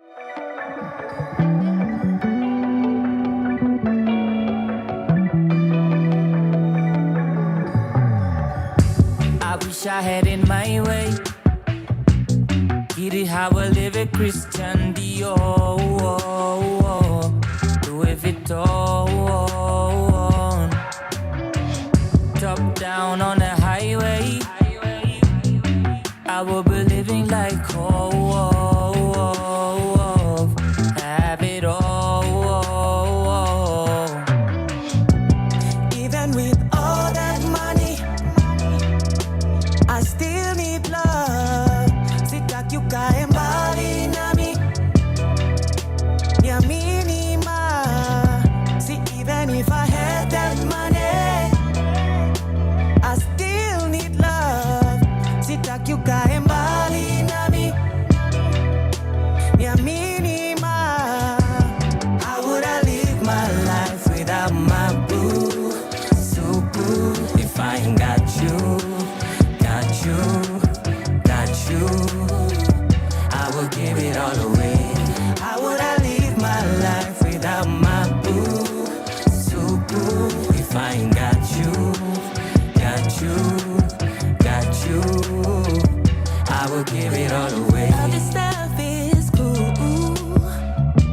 I wish I had it my way. Get it how I live it, Christian Dior. Louis Vuitton. Top down on the highway. I will be living like have it all. Even with all that money, I still need love. Sitakyuka embali nami, ya minima. See, even if I had that money, I still need love. Sitakyuka embali nami, ya minima. How would I live my life without my boo? So boo, if I ain't got you, got you, got you, I will give it all away. How would I live my life without my boo? So boo, if I ain't got you, got you, got you, I will give it all away. All this stuff is cool,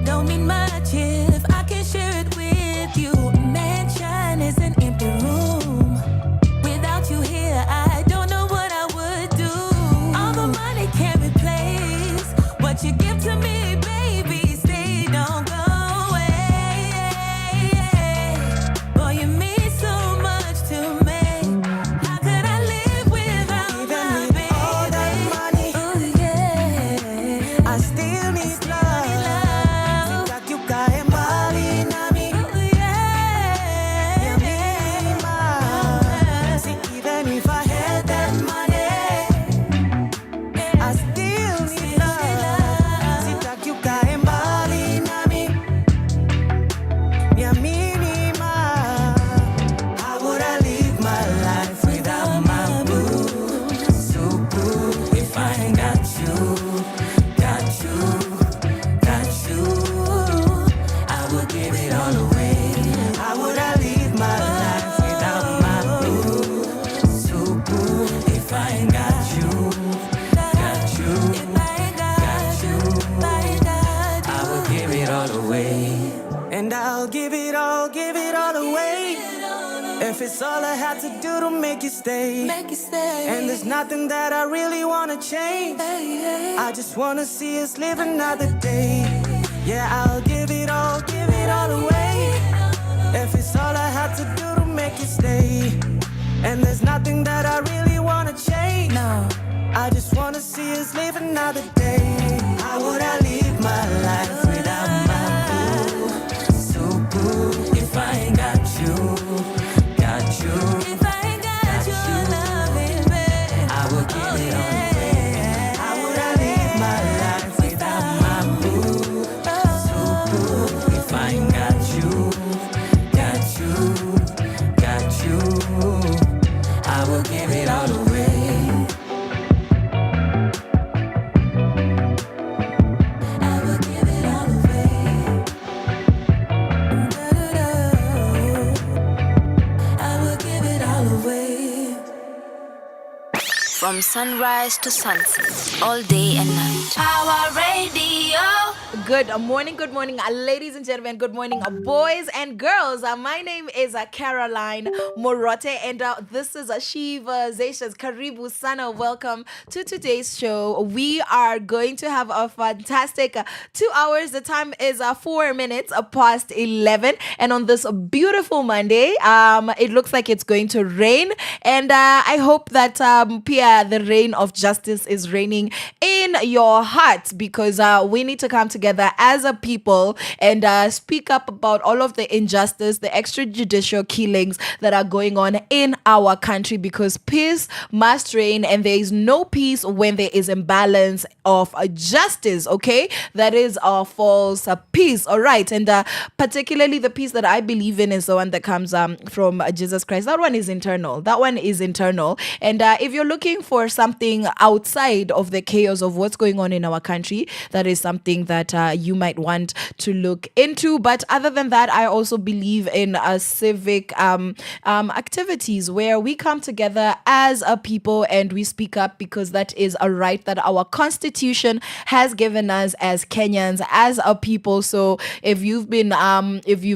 don't mean much if I can share it with you. Mansion is an empty room. Without you here, I don't know what I would do. All the money can't replace what you give to me, baby. Stay, don't go away. Boy, you mean so much to me. How could I live without even my baby? All that money, ooh, yeah. I still need love. Sitakyuka embali nami, ooh, yeah. Yamima. See, even if I had that money, I still need love. Sitakyuka embali nami, yaminima. How would I live my life without my boo? So boo, if I ain't got you, got you, got you, I would give it all away. How would I live my life without my boo? So boo, if I ain't got you, got you, got you, I will give it all away. And I'll give it all away. If it's all I had to do to make you stay. And there's nothing that I really wanna change. I just wanna see us live another day. Yeah, I'll give it all away. If it's all I had to do to make you stay. And there's nothing that I really wanna change. No, I just wanna see us live another day. How would I live my life without my boo? So boo, if I ain't got you, got you, if I ain't got your love, baby, I will give it all away. How would I live my life without my boo? So boo, if I ain't got you, got you, got you, I will give it all away. I will give it all away. I will give it all away. From sunrise to sunset, all day and night. Power Radio. Good morning, ladies and gentlemen. Good morning, boys and girls. My name is Caroline Murote, and this is Sheversations. Karibu sana. Welcome to today's show. We are going to have a fantastic 2 hours. The time is 4 minutes past 11, and on this beautiful Monday, it looks like it's going to rain, and I hope that Pia, the rain of justice is raining in your hearts, because we need to come together as a people and speak up about all of the injustice, the extrajudicial killings that are going on in our country, because peace must reign, and there is no peace when there is imbalance of justice. Okay, that is our false peace. All right, and particularly the peace that I believe in is the one that comes from Jesus Christ. That one is internal. And if you're looking for something outside of the chaos of what's going on in our country, that is something that you might want to look into. But other than that, I also believe in civic activities where we come together as a people and we speak up, because that is a right that our constitution has given us as Kenyans, as a people. So if you've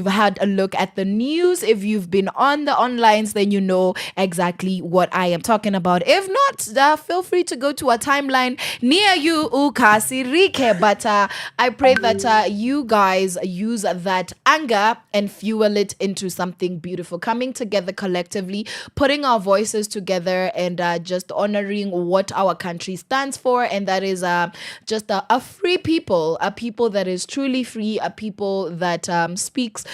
had a look at the news, if you've been on the onlines, then you know exactly what I am talking about. If not, feel free to go to a timeline near you, ukasirike. But I pray that you guys use that anger and fuel it into something beautiful, coming together collectively, putting our voices together, and just honoring what our country stands for, and that is just a free people, a people that is truly free, a people that speaks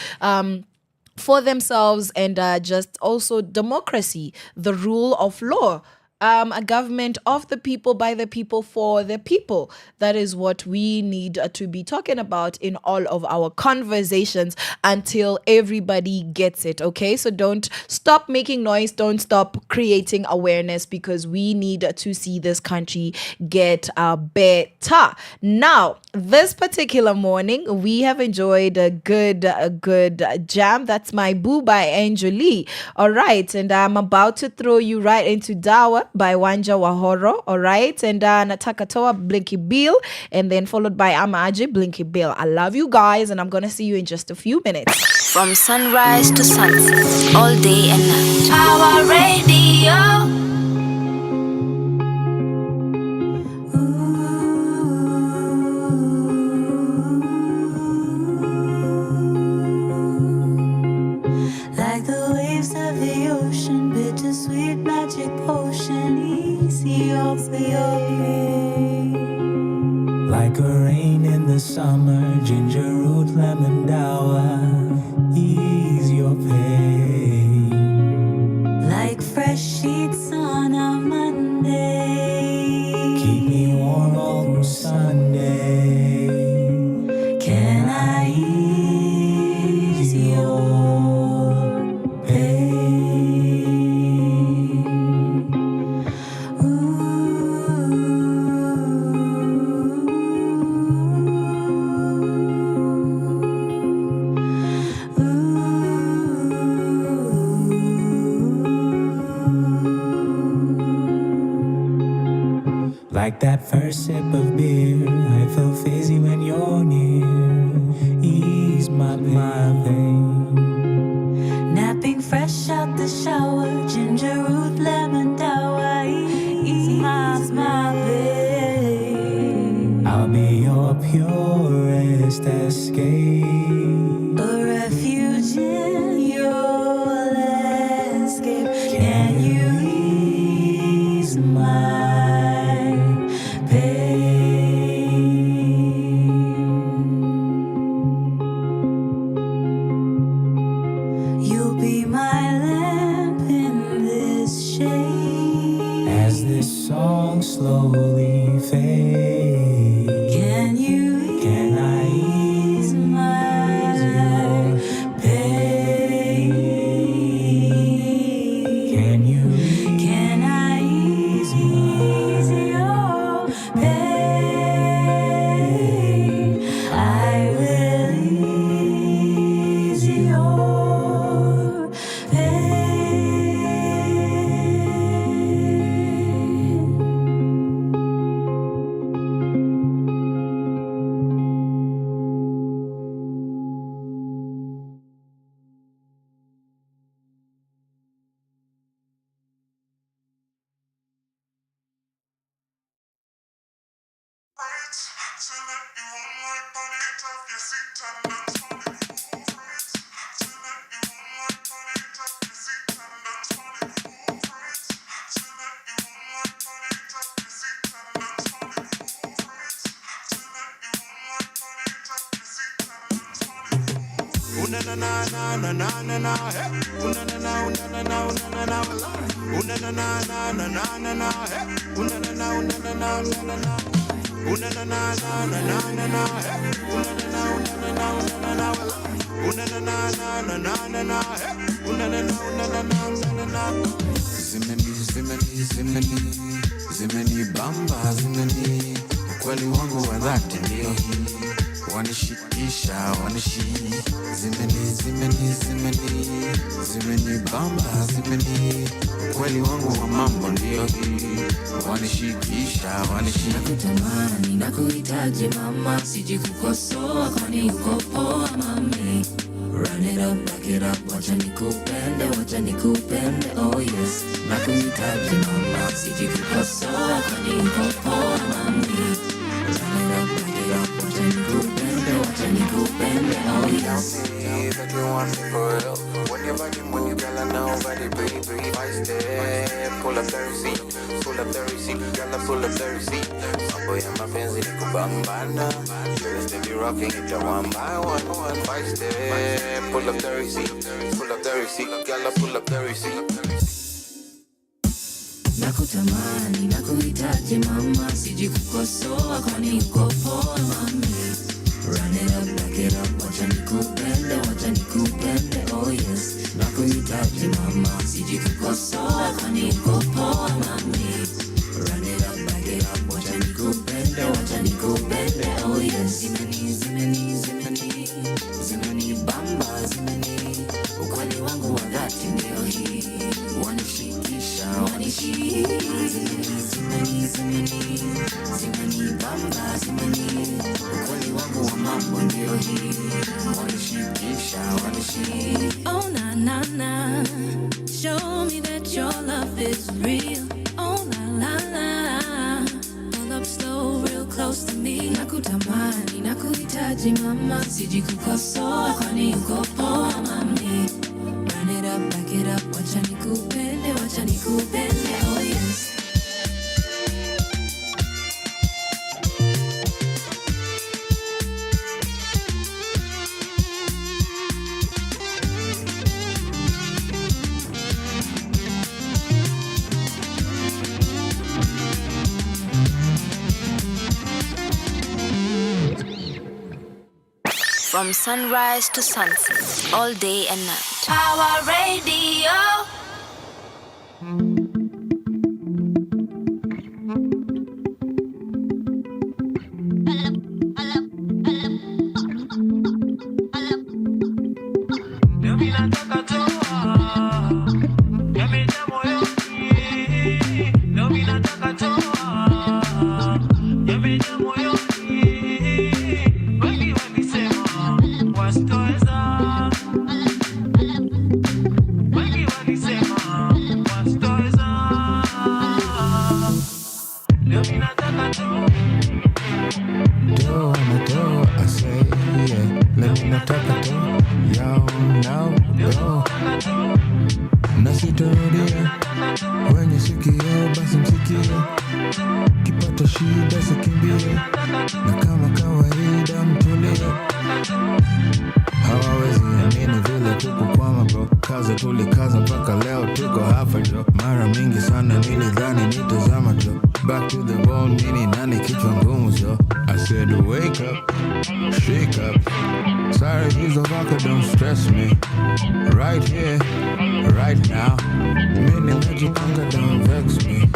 for themselves, and just also democracy, the rule of law. A government of the people, by the people, for the people. That is what we need to be talking about in all of our conversations until everybody gets it. Okay, so don't stop making noise, don't stop creating awareness, because we need to see this country get better. Now, this particular morning, we have enjoyed a good jam. That's My Boo by Angelie. All right, and I'm about to throw you right into Dawa by Wanja Wahoro. All right, and Nataka Toa Blinky Bill, and then followed by Amaji Blinky Bill. I love you guys, and I'm gonna see you in just a few minutes. From sunrise to sunset, all day and night. Our radio. Like the waves of the ocean, bittersweet magic potion, easy your pain. Like a rain in the summer, ginger root, lemon dower, ease your pain. Like fresh sheets on a Monday, keep me warm all through Sunday. Can I ease your pain? Like that first sip of beer, I feel fizzy when you're near. Ease my pain. Napping fresh out the shower, ginger root, lemon dower, ease my pain. I'll be your purest escape, a refuge in your landscape. Can you ease my pain? You'll be my lamp in this shade as this song slowly fades. Can I ease my pain? Can I ease your pain? I will ease your pain. Una na na na na na na na. Una na na una na na una na na. Una na na na na na na na. Una na na una na na una na na. Una na na na na na na na. Una na na una na na una na na. Una na na na na na na. Una na na una na na una na na. Zimeni zimeni zimeni zimeni bamba zimeni. Ukweli wangu wa dhati ndio hii. Wanishikisha wanishi. Zimeni zimeni zimeni zimeni bamba zimeni. Ukweli wangu wa mambo ndio hii. Wanishikisha wanishi. Nakutamani nakuhitaji mama, siji kukosoa kwani uko poa mami. Run it up, back it up, wacha nikupende, oh yes. Nakuhitaji mama, siji kukosoa kwani uko poa mami. Run it up, back it up, wacha nikupende, oh yes. That you want me for real. When your body, girl, I know body, pretty, step. Pull up the receipt, girl, I pull up the receipt. Mambo ya mapenzi ni kubambana. You'll still be rocking it one by one, 5 step. Pull up the receipt, girl, I pull up the receipt. Nakutamani nakuhitaji mama, siji kukosoa kwani uko poa mami. Run it up, back it up, wacha nikupende, oh yes. Nakuhitaji mama, siji kukosoa kwani uko poa mami. Run it up, back it up, wacha nikupende, oh yes. Zimeni bamba zimeni. Ukweli wangu wa dhati ndio hii. Wanishikisha wanishi. Zimeni bamba zimeni. Ukweli wangu wa mambo ndio hii. Wanishikisha wanishi. Oh na na na, show me that your love is real. Oh la la la, pull up slow real close to me. Nakutamani nakuhitaji mama, siji kukosoa kwani uko poa mami. Run it up, back it up, wacha nikupende, oh yes. From sunrise to sunset, all day and night. Power Radio. Tulikaza mpaka leo tuko hapa jo. Mara mingi sana nilidhani nitazama jo. Back to the ball, mini nani kichwa ngumu jo. I said wake up, shake up. Sorry hizo vaka don't stress me. Right here, right now. Mini najipanga don't vex me.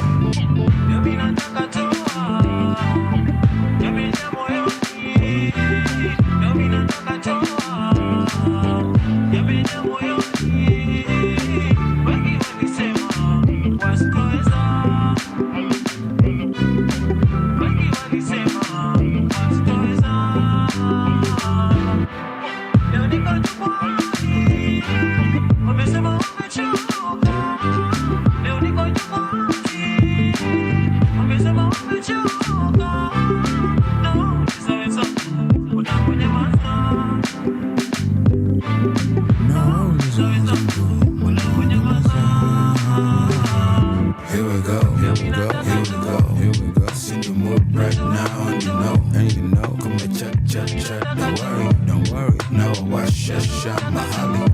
Right now, and you know, come and chat, don't worry. don't worry, never wash your shot, mahali.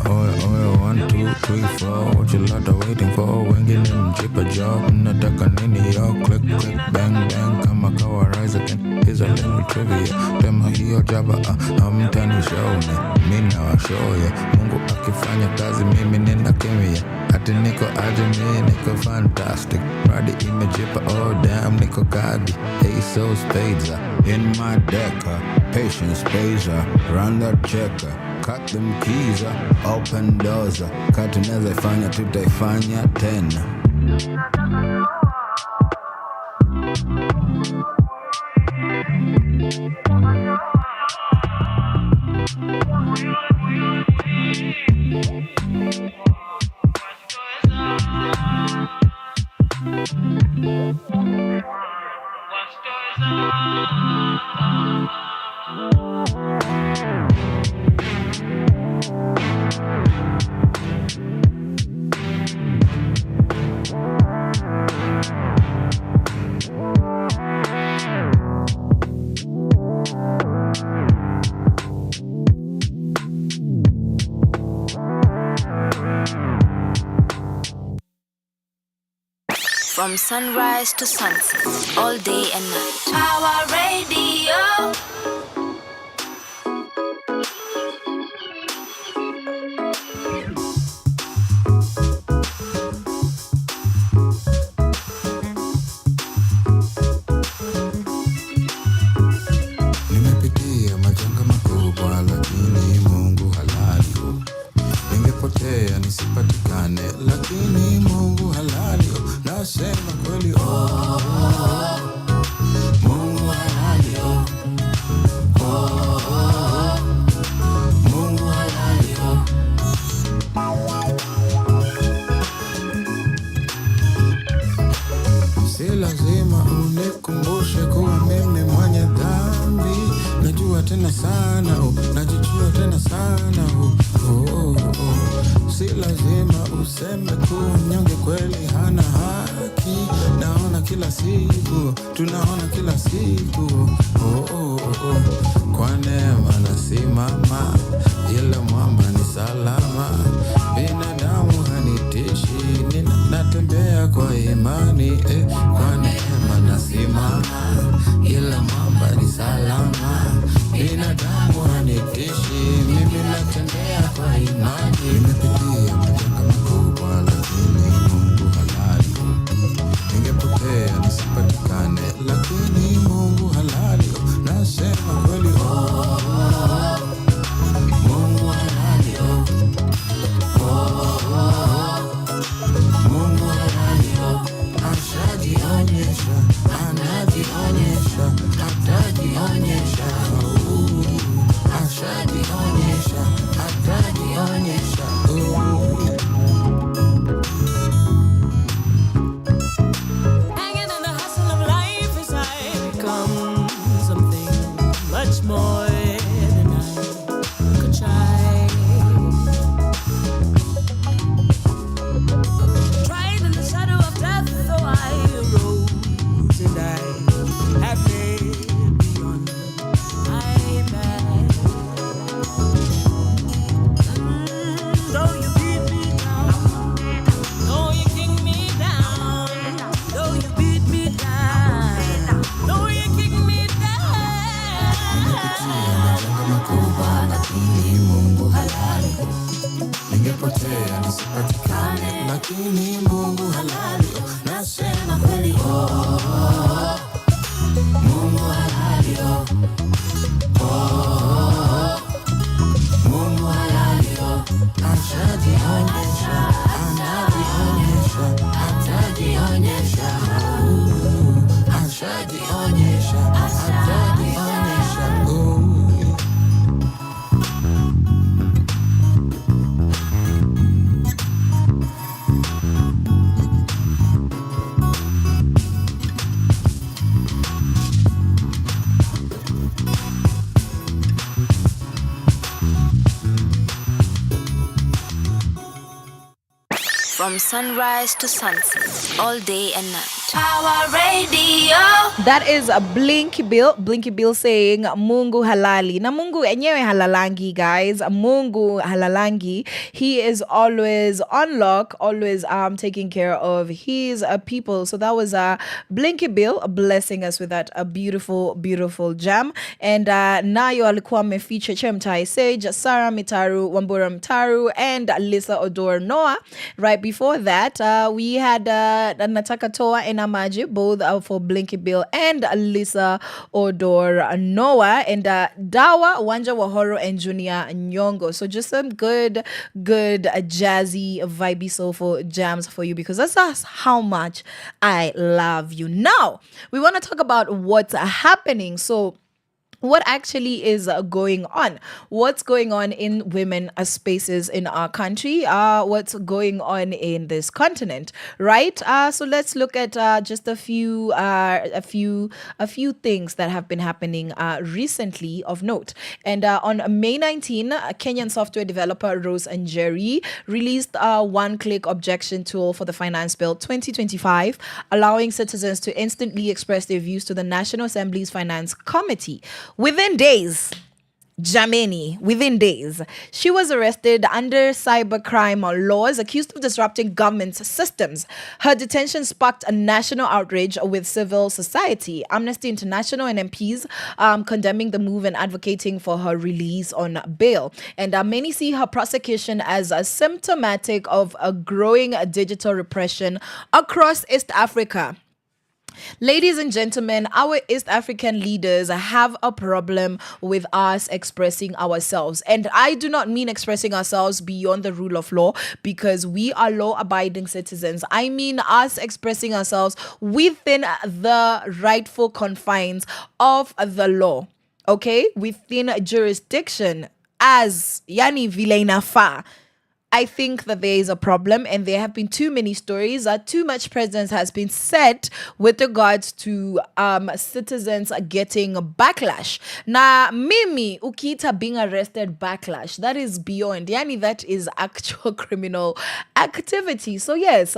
Oya, 1, 2, 3, 4. What you lot are waiting for? Wengine mjipa job, nataka nini yo? Click, bang, bang, kama kawa rise again. Here's a little trivia. Tema hiyo jaba, hamtani show me. Mimi na show ya. Mungu akifanya kazi, mimi nina kimya. Ati niko aje, mimi niko fantastic. Radi imejipa, oh damn, niko kadi. Ace of spades in my deck. Patience pays, run that checker. Cut them keys, open doors. Kati neza ifanya, tutaifanya tena. From sunrise to sunset, all day and night. Power Radio. Nimepitia majanga makubwa, lakini Mungu halali. Ningepotea nisipatikane, lakini Mungu halali. Nasema kweli, Mungu halali, Mungu halali. Si lazima unikumbushe kuwa mimi mwenye dhambi. Najua tena sana, najijua tena sana. Si lazima useme kuwa mnyonge kweli hana haki. Naona kila siku, tunaona kila siku. Kwa neema nasimama, ila mwamba ni salama. Binadamu hanitishi, natembea kwa imani. Kwa neema nasimama, ila mwamba ni salama. Binadamu hanitishi, mimi natembea kwa imani. Nimepitia majanga makubwa, lakini Mungu halali. Ningepotea nisipatikane, lakini Mungu halali. Nasema kweli, Mungu halali. Mungu halali. Ashajionyesha, anajionyesha, atajionyesha. Ashajionyesha, atajionyesha. Hanging in the hustle of life as I become something much more than I could try. Tried in the shadow of death, though I arose and I have made beyond my path. Though you beat me down, though you kick me down, though you beat me down, though you kick me down. Majanga makubwa, lakini Mungu halali. Ningepotea nisipatikane, lakini Mungu halali. Nasema kweli, Mungu halali. Mungu halali. Ashajionyesha, anajionyesha, atajionyesha. Ashajionyesha, atajionyesha. From sunrise to sunset, all day and night. Power Radio. That is a Blinky Bill saying Mungu halali. Na Mungu enyewe halalangi, guys. Mungu halalangi. He is always on lock, always taking care of his people. So that was Blinky Bill blessing us with that a beautiful jam. And nayo alikuwa feature Chemtai Sage, Sarah Mitaru, Wambura Mitaru, and Lisa Odor Noah. Right before that, we had Nataka Toa and Amaji, both for Blinky Bill and Lisa Odor Noah, and Dawa, Wanja Wahoro, and Junior Nyongo. So just some good jazzy, vibey, soulful jams for you, because that's how much I love you. Now, we want to talk about what's happening. So what actually is going on? What's going on in women spaces in our country? What's going on in this continent, right? So let's look at just a few things that have been happening recently of note. And on May 19, Kenyan software developer Rose and Jerry released a one-click objection tool for the Finance Bill 2025, allowing citizens to instantly express their views to the National Assembly's Finance Committee. Within days, she was arrested under cybercrime laws, accused of disrupting government systems. Her detention sparked a national outrage with civil society, Amnesty International, and MPs condemning the move and advocating for her release on bail. And many see her prosecution as symptomatic of a growing digital repression across East Africa. Ladies and gentlemen, our East African leaders have a problem with us expressing ourselves. And I do not mean expressing ourselves beyond the rule of law, because we are law-abiding citizens. I mean us expressing ourselves within the rightful confines of the law, okay? Within jurisdiction as yani vile inafaa. I think that there is a problem, and there have been too many stories. Too much precedence has been set with regards to citizens getting backlash. Na mimi ukita being arrested backlash, that is beyond. Yani that is actual criminal activity. So yes,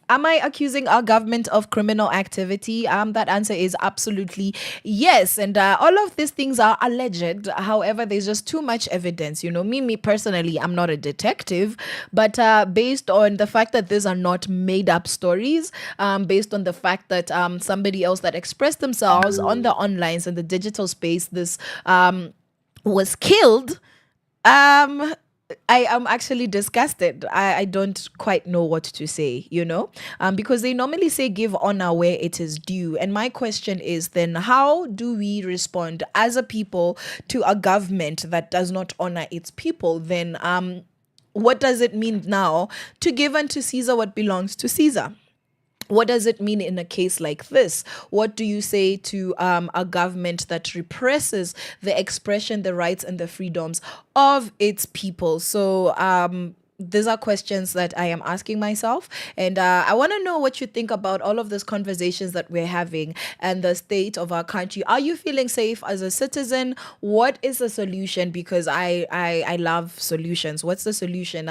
am I accusing our government of criminal activity? That answer is absolutely yes. And all of these things are alleged. However, there's just too much evidence. You know, me personally, I'm not a detective, but based on the fact that these are not made up stories, based on the fact that somebody else that expressed themselves on the onlines and the digital space, this was killed, I am actually disgusted. I don't quite know what to say, you know, because they normally say give honor where it is due. And my question is then, how do we respond as a people to a government that does not honor its people? Then what does it mean now to give unto Caesar what belongs to Caesar? What does it mean in a case like this? What do you say to a government that represses the expression, the rights, and the freedoms of its people? So these are questions that I am asking myself, and I want to know what you think about all of these conversations that we're having and the state of our country. Are you feeling safe as a citizen? What is the solution? Because I love solutions. What's the solution?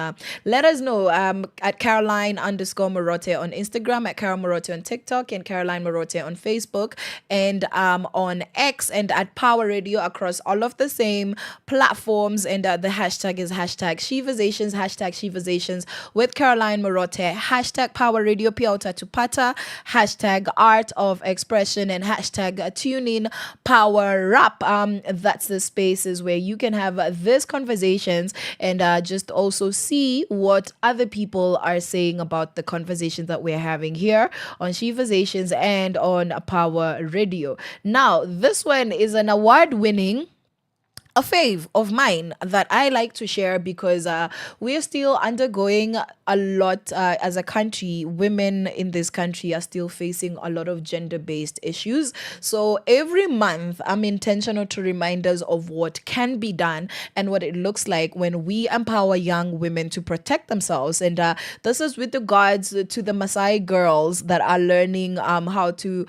Let us know at Caroline_Murote on Instagram, at Carol Murote on TikTok, and Caroline Murote on Facebook, and on X, and at Power Radio across all of the same platforms. And the hashtag is hashtag Sheversations, hashtag Sheversations with Caroline Murote, hashtag Power Radio Piauta Tupata, hashtag Art of Expression, and hashtag Tune In Power Rap. That's the spaces where you can have these conversations and just also see what other people are saying about the conversations that we're having here on Sheversations and on Power Radio. Now, this one is an award-winning a fave of mine that I like to share, because we are still undergoing a lot as a country. Women in this country are still facing a lot of gender-based issues. So every month, I'm intentional to remind us of what can be done and what it looks like when we empower young women to protect themselves. And this is with regards to the Maasai girls that are learning how to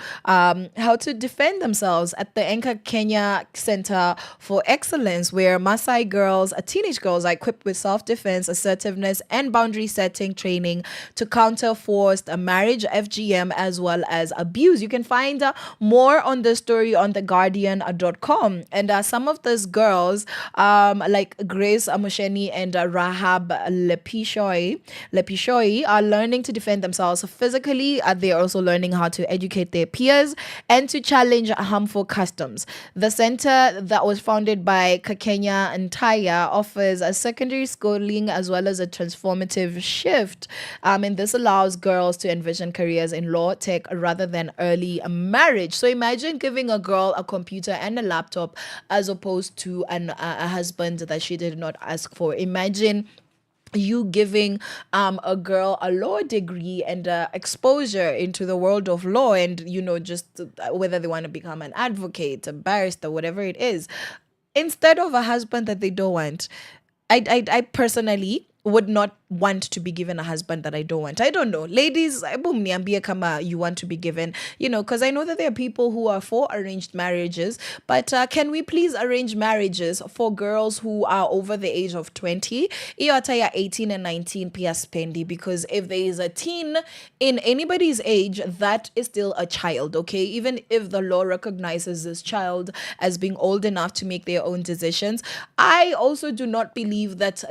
defend themselves at the Enka Kenya Center for Excellence, where Maasai girls, teenage girls, are equipped with self-defense, assertiveness, and boundary setting setting training to counter forced marriage, FGM, as well as abuse. You can find more on this story on theguardian.com. And some of these girls, like Grace Amusheni and Rahab Lepishoi, are learning to defend themselves physically. They are also learning how to educate their peers and to challenge harmful customs. The center that was founded by Kakenya Ntaya offers a secondary schooling as well as a transformative shift. And this allows girls to envision careers in law, tech, rather than early marriage. So imagine giving a girl a computer and a laptop as opposed to a husband that she did not ask for. Imagine you giving a girl a law degree and exposure into the world of law, and just whether they want to become an advocate, a barrister, whatever it is, instead of a husband that they don't want. I personally would not want to be given a husband that I don't want. I don't know. Ladies, kama you want to be given, because I know that there are people who are for arranged marriages, but can we please arrange marriages for girls who are over the age of 20? Iyo hata 18 and 19 pia spendi, because if there is a teen in anybody's age, that is still a child, okay? Even if the law recognizes this child as being old enough to make their own decisions, I also do not believe that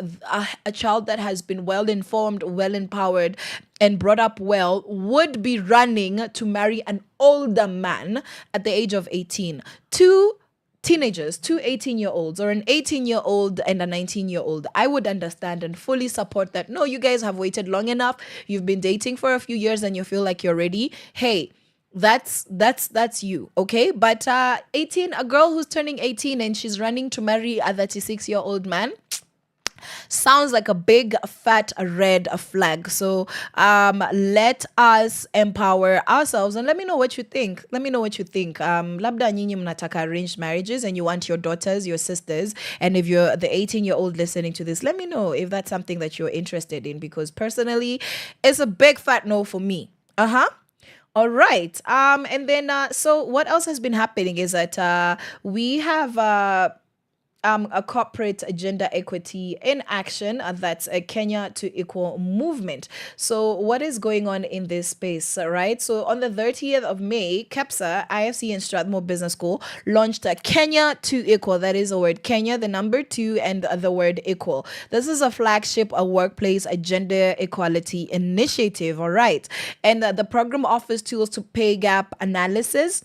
a child that has been well informed, well empowered, and brought up well would be running to marry an older man at the age of 18. Two teenagers, two 18-year-olds, or an 18-year-old and a 19-year-old, I would understand and fully support that. No, you guys have waited long enough. You've been dating for a few years and you feel like you're ready. Hey, that's you, okay? But a girl who's turning 18 and she's running to marry a 36-year-old man, sounds like a big fat red flag. So let us empower ourselves, and let me know what you think. Labda nyinyi mnataka arranged marriages and you want your daughters, your sisters, and if you're the 18-year-old listening to this, let me know if that's something that you're interested in, because personally it's a big fat no for me. All right. And then so what else has been happening is that we have a corporate gender equity in action. That's a Kenya to Equal movement. So what is going on in this space, right? So on the 30th of May, KEPSA, IFC and Strathmore Business School launched a Kenya to Equal. That is the word Kenya, the number 2, and the word equal. This is a flagship, a workplace, a gender equality initiative, all right? And the program offers tools to pay gap analysis,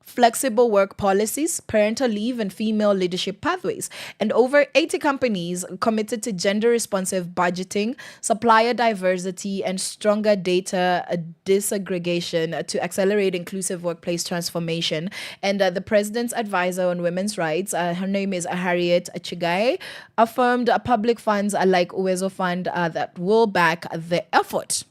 flexible work policies, parental leave, and female leadership pathways. And over 80 companies committed to gender-responsive budgeting, supplier diversity, and stronger data disaggregation to accelerate inclusive workplace transformation. And the president's advisor on women's rights, her name is Harriet Chigai, affirmed public funds like Uwezo Fund that will back the effort.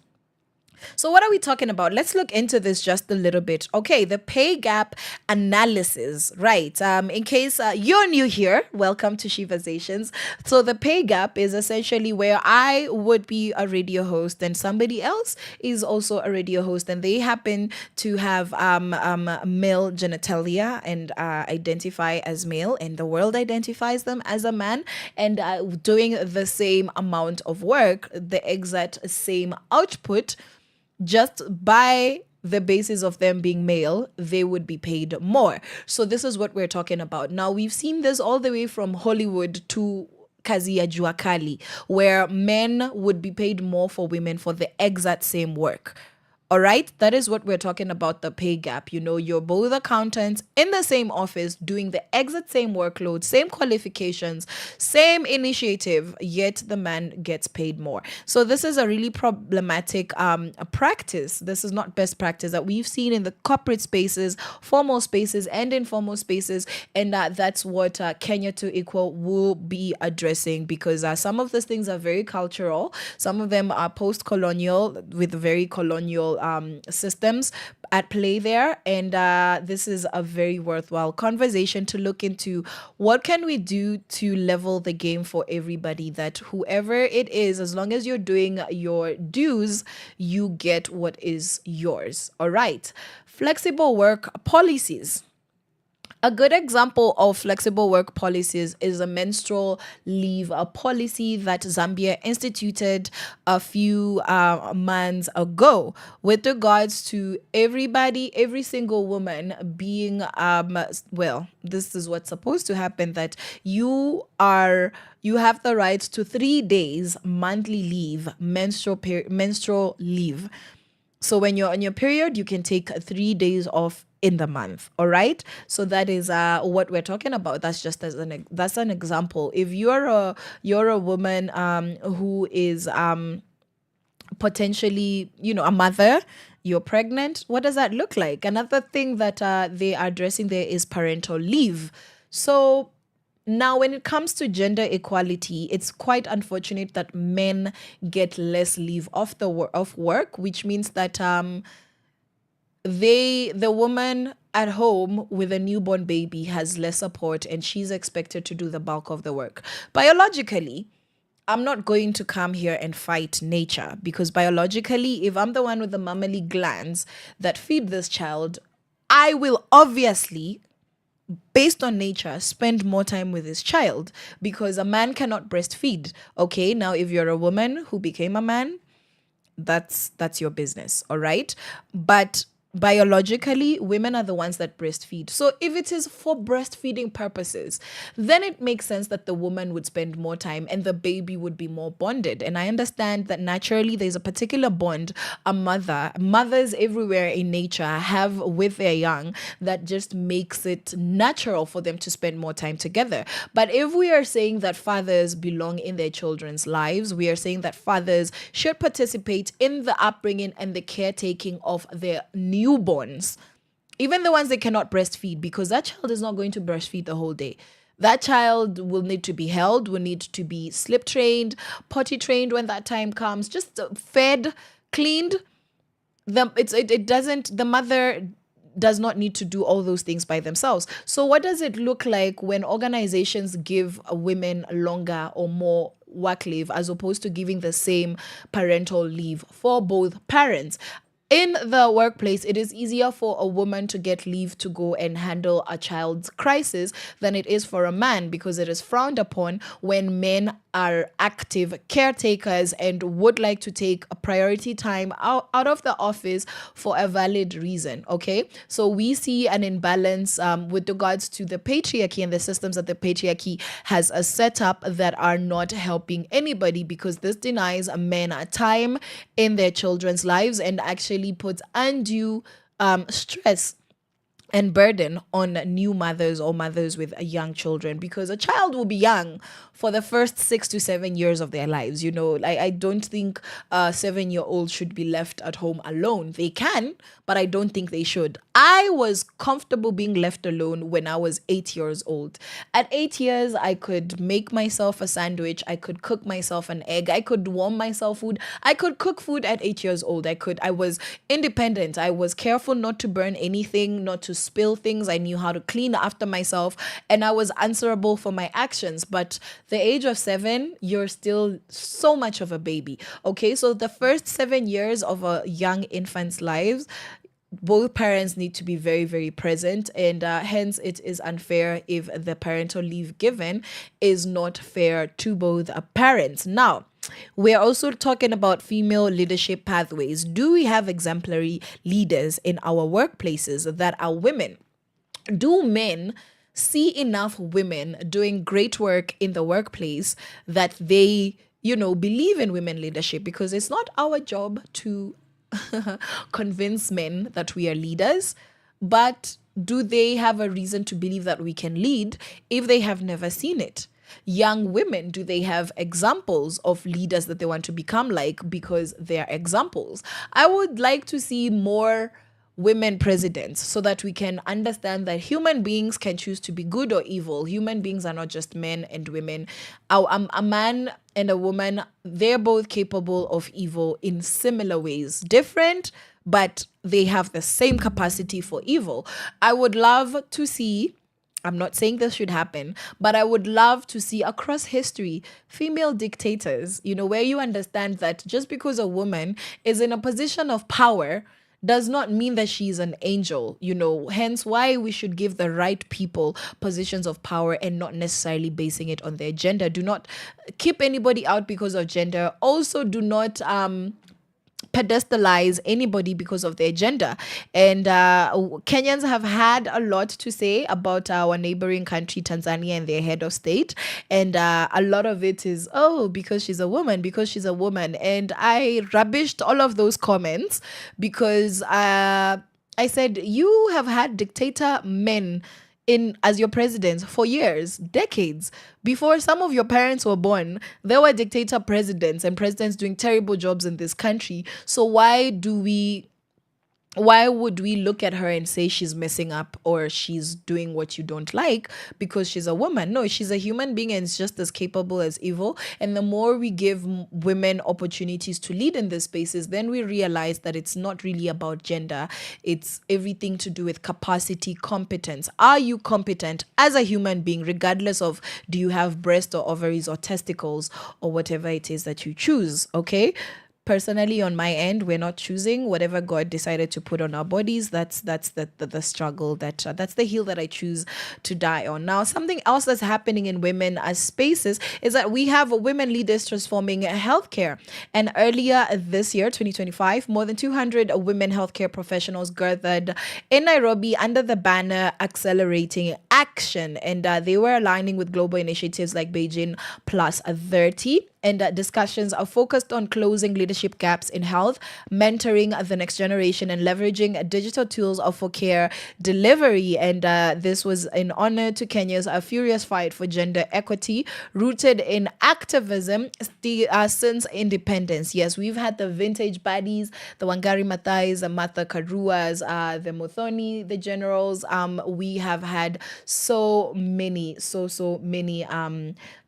So what are we talking about? Let's look into this just a little bit. Okay, the pay gap analysis, right? In case you're new here, welcome to Sheversations. So the pay gap is essentially where I would be a radio host and somebody else is also a radio host, and they happen to have male genitalia and identify as male, and the world identifies them as a man, and doing the same amount of work, the exact same output. Just by the basis of them being male, they would be paid more. So this is what we're talking about. Now, we've seen this all the way from Hollywood to kazi ya jua kali, where men would be paid more for women for the exact same work. All right, that is what we're talking about, the pay gap. You're both accountants in the same office doing the exact same workload, same qualifications, same initiative, yet the man gets paid more. So this is a really problematic practice. This is not best practice that we've seen in the corporate spaces, formal spaces, and informal spaces. And that's what Kenya to Equal will be addressing, because some of these things are very cultural. Some of them are post-colonial with very colonial systems at play there, and this is a very worthwhile conversation to look into. What can we do to level the game for everybody, that whoever it is, as long as you're doing your dues, you get what is yours? All right. Flexible work policies. A good example of flexible work policies is a menstrual leave, a policy that Zambia instituted a few months ago with regards to everybody, every single woman being, well, this is what's supposed to happen, that you have the right to 3 days monthly leave, menstrual leave. So when you're on your period, you can take 3 days off in the month. All right. So that is what we're talking about. That's just that's an example. If you're a woman who is potentially, a mother, you're pregnant, what does that look like? Another thing that they are addressing there is parental leave. So now, when it comes to gender equality, it's quite unfortunate that men get less leave off of work, which means that the woman at home with a newborn baby has less support, and she's expected to do the bulk of the work. Biologically, I'm not going to come here and fight nature, because biologically, if I'm the one with the mammary glands that feed this child, I will obviously, based on nature, spend more time with his child, because a man cannot breastfeed. Okay, now if you're a woman who became a man, that's your business, all right? But biologically, women are the ones that breastfeed. So if it is for breastfeeding purposes, then it makes sense that the woman would spend more time and the baby would be more bonded. And I understand that naturally there's a particular bond mothers everywhere in nature have with their young that just makes it natural for them to spend more time together. But if we are saying that fathers belong in their children's lives, we are saying that fathers should participate in the upbringing and the caretaking of their newborns, even the ones that cannot breastfeed, because that child is not going to breastfeed the whole day. That child will need to be held, will need to be slip trained, potty trained when that time comes, just fed, cleaned. The mother does not need to do all those things by themselves. So what does it look like when organizations give women longer or more work leave as opposed to giving the same parental leave for both parents? In the workplace, it is easier for a woman to get leave to go and handle a child's crisis than it is for a man, because it is frowned upon when men are active caretakers and would like to take a priority time out of the office for a valid reason. Okay, so we see an imbalance with regards to the patriarchy and the systems that the patriarchy has set up that are not helping anybody, because this denies men time in their children's lives and actually puts undue stress and burden on new mothers or mothers with young children, because a child will be young for the first 6 to 7 years of their lives. I don't think a 7-year-old should be left at home alone. They can, but I don't think they should. I was comfortable being left alone when I was 8 years old. At 8 years, I could make myself a sandwich. I could cook myself an egg. I could warm myself food. I could cook food at 8 years old. I was independent. I was careful not to burn anything, not to spill things. I knew how to clean after myself, and I was answerable for my actions. But the age of 7, you're still so much of a baby. Okay, so the first 7 years of a young infant's lives, both parents need to be very, very present, and hence it is unfair if the parental leave given is not fair to both parents. Now, we're also talking about female leadership pathways. Do we have exemplary leaders in our workplaces that are women? Do men see enough women doing great work in the workplace that they, believe in women leadership? Because it's not our job to convince men that we are leaders, but do they have a reason to believe that we can lead if they have never seen it? Young women, do they have examples of leaders that they want to become like because they are examples? I would like to see more women presidents so that we can understand that human beings can choose to be good or evil. Human beings are not just men and women. A man and a woman, they're both capable of evil in similar ways. Different, but they have the same capacity for evil. I would love to see, I'm not saying this should happen, but I would love to see across history female dictators, where you understand that just because a woman is in a position of power does not mean that she's an angel, hence why we should give the right people positions of power and not necessarily basing it on their gender. Do not keep anybody out because of gender. Also, do not pedestalize anybody because of their gender. And Kenyans have had a lot to say about our neighboring country Tanzania and their head of state, and a lot of it is because she's a woman, and I rubbished all of those comments because I said, you have had dictator men as your presidents for years, decades. Before some of your parents were born, there were dictator presidents and presidents doing terrible jobs in this country. So why would we look at her and say she's messing up or she's doing what you don't like because she's a woman? No, she's a human being and is just as capable as evil. And the more we give women opportunities to lead in these spaces, then we realize that it's not really about gender. It's everything to do with capacity, competence. Are you competent as a human being, regardless of do you have breast or ovaries or testicles or whatever it is that you choose, okay? Personally, on my end, we're not choosing whatever God decided to put on our bodies. That's the struggle. That's the hill that I choose to die on. Now, something else that's happening in women as spaces is that we have women leaders transforming healthcare. And earlier this year, 2025, more than 200 women healthcare professionals gathered in Nairobi under the banner Accelerating Action, and they were aligning with global initiatives like Beijing Plus 30. And discussions are focused on closing leadership gaps in health, mentoring the next generation, and leveraging digital tools for care delivery. And this was in honor to Kenya's furious fight for gender equity, rooted in activism since independence. Yes, we've had the vintage baddies, the Wangari Maathais, the Martha Karuas, the Muthoni, the generals. We have had so many,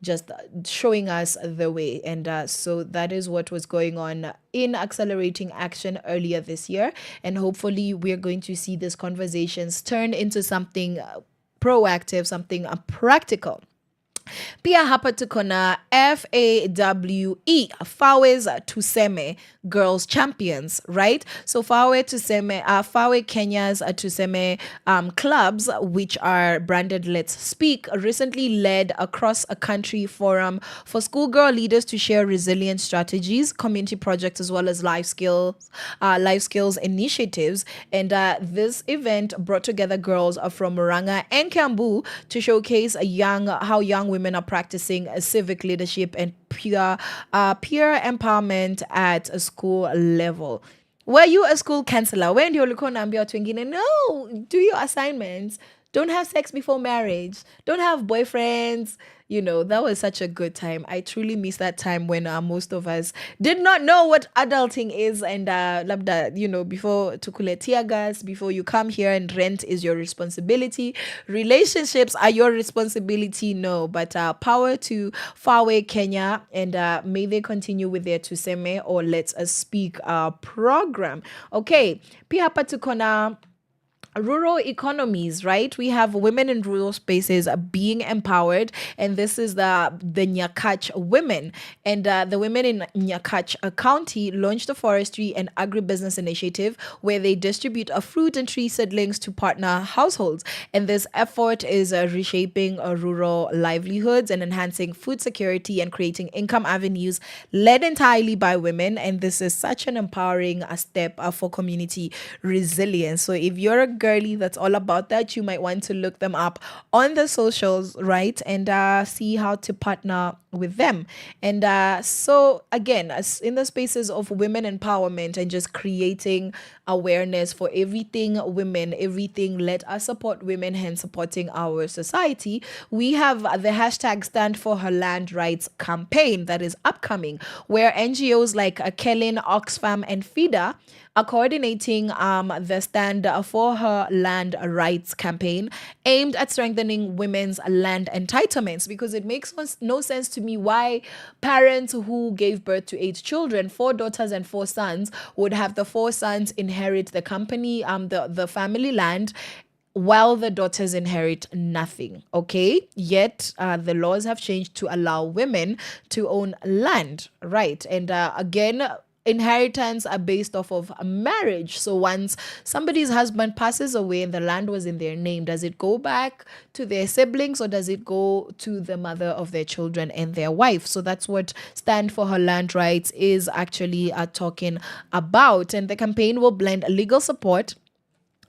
just showing us the way. And so that is what was going on in Accelerating Action earlier this year. And hopefully we're going to see these conversations turn into something proactive, something practical. Pia hapa tuko na FAWE, Fawes Tuseme Girls Champions, right? So Fawe Kenya's Tuseme clubs, which are branded Let's Speak, recently led a cross-country forum for schoolgirl leaders to share resilient strategies, community projects, as well as life skills initiatives. And this event brought together girls from Muranga and Kiambu to showcase how young women are practicing civic leadership and peer empowerment at a school level. Were you a school counselor? When you ulikuwa unaambia watu wengine, no, do your assignments, don't have sex before marriage, don't have boyfriends? That was such a good time. I truly miss that time when most of us did not know what adulting is. And labda, before tukule tear gas, before you come here, and rent is your responsibility, relationships are your responsibility. No, but power to Fawe Kenya, and may they continue with their Tuseme or Let's Speak program. Okay, pia hapa tuko na rural economies, right? We have women in rural spaces being empowered, and this is the Nyakach women. And the women in Nyakach County launched a forestry and agribusiness initiative where they distribute fruit and tree seedlings to partner households. And this effort is reshaping rural livelihoods and enhancing food security and creating income avenues led entirely by women. And this is such an empowering step for community resilience. So if you're a girly that's all about that, you might want to look them up on the socials, right? And see how to partner with them. And so again, as in the spaces of women empowerment and just creating awareness for everything women, everything, let us support women, hence supporting our society. We have the hashtag Stand for Her Land Rights campaign that is upcoming, where NGOs like Kellen, Oxfam, and FIDA are coordinating the Stand for Her Land Rights campaign aimed at strengthening women's land entitlements, because it makes no sense to me why parents who gave birth to 8 children, 4 daughters and 4 sons, would have the 4 sons inherit the company, the family land, while the daughters inherit nothing, okay? Yet the laws have changed to allow women to own land, right? And again, inheritance are based off of a marriage. So once somebody's husband passes away and the land was in their name, does it go back to their siblings or does it go to the mother of their children and their wife? So that's what Stand for Her Land Rights is actually talking about. And the campaign will blend legal support,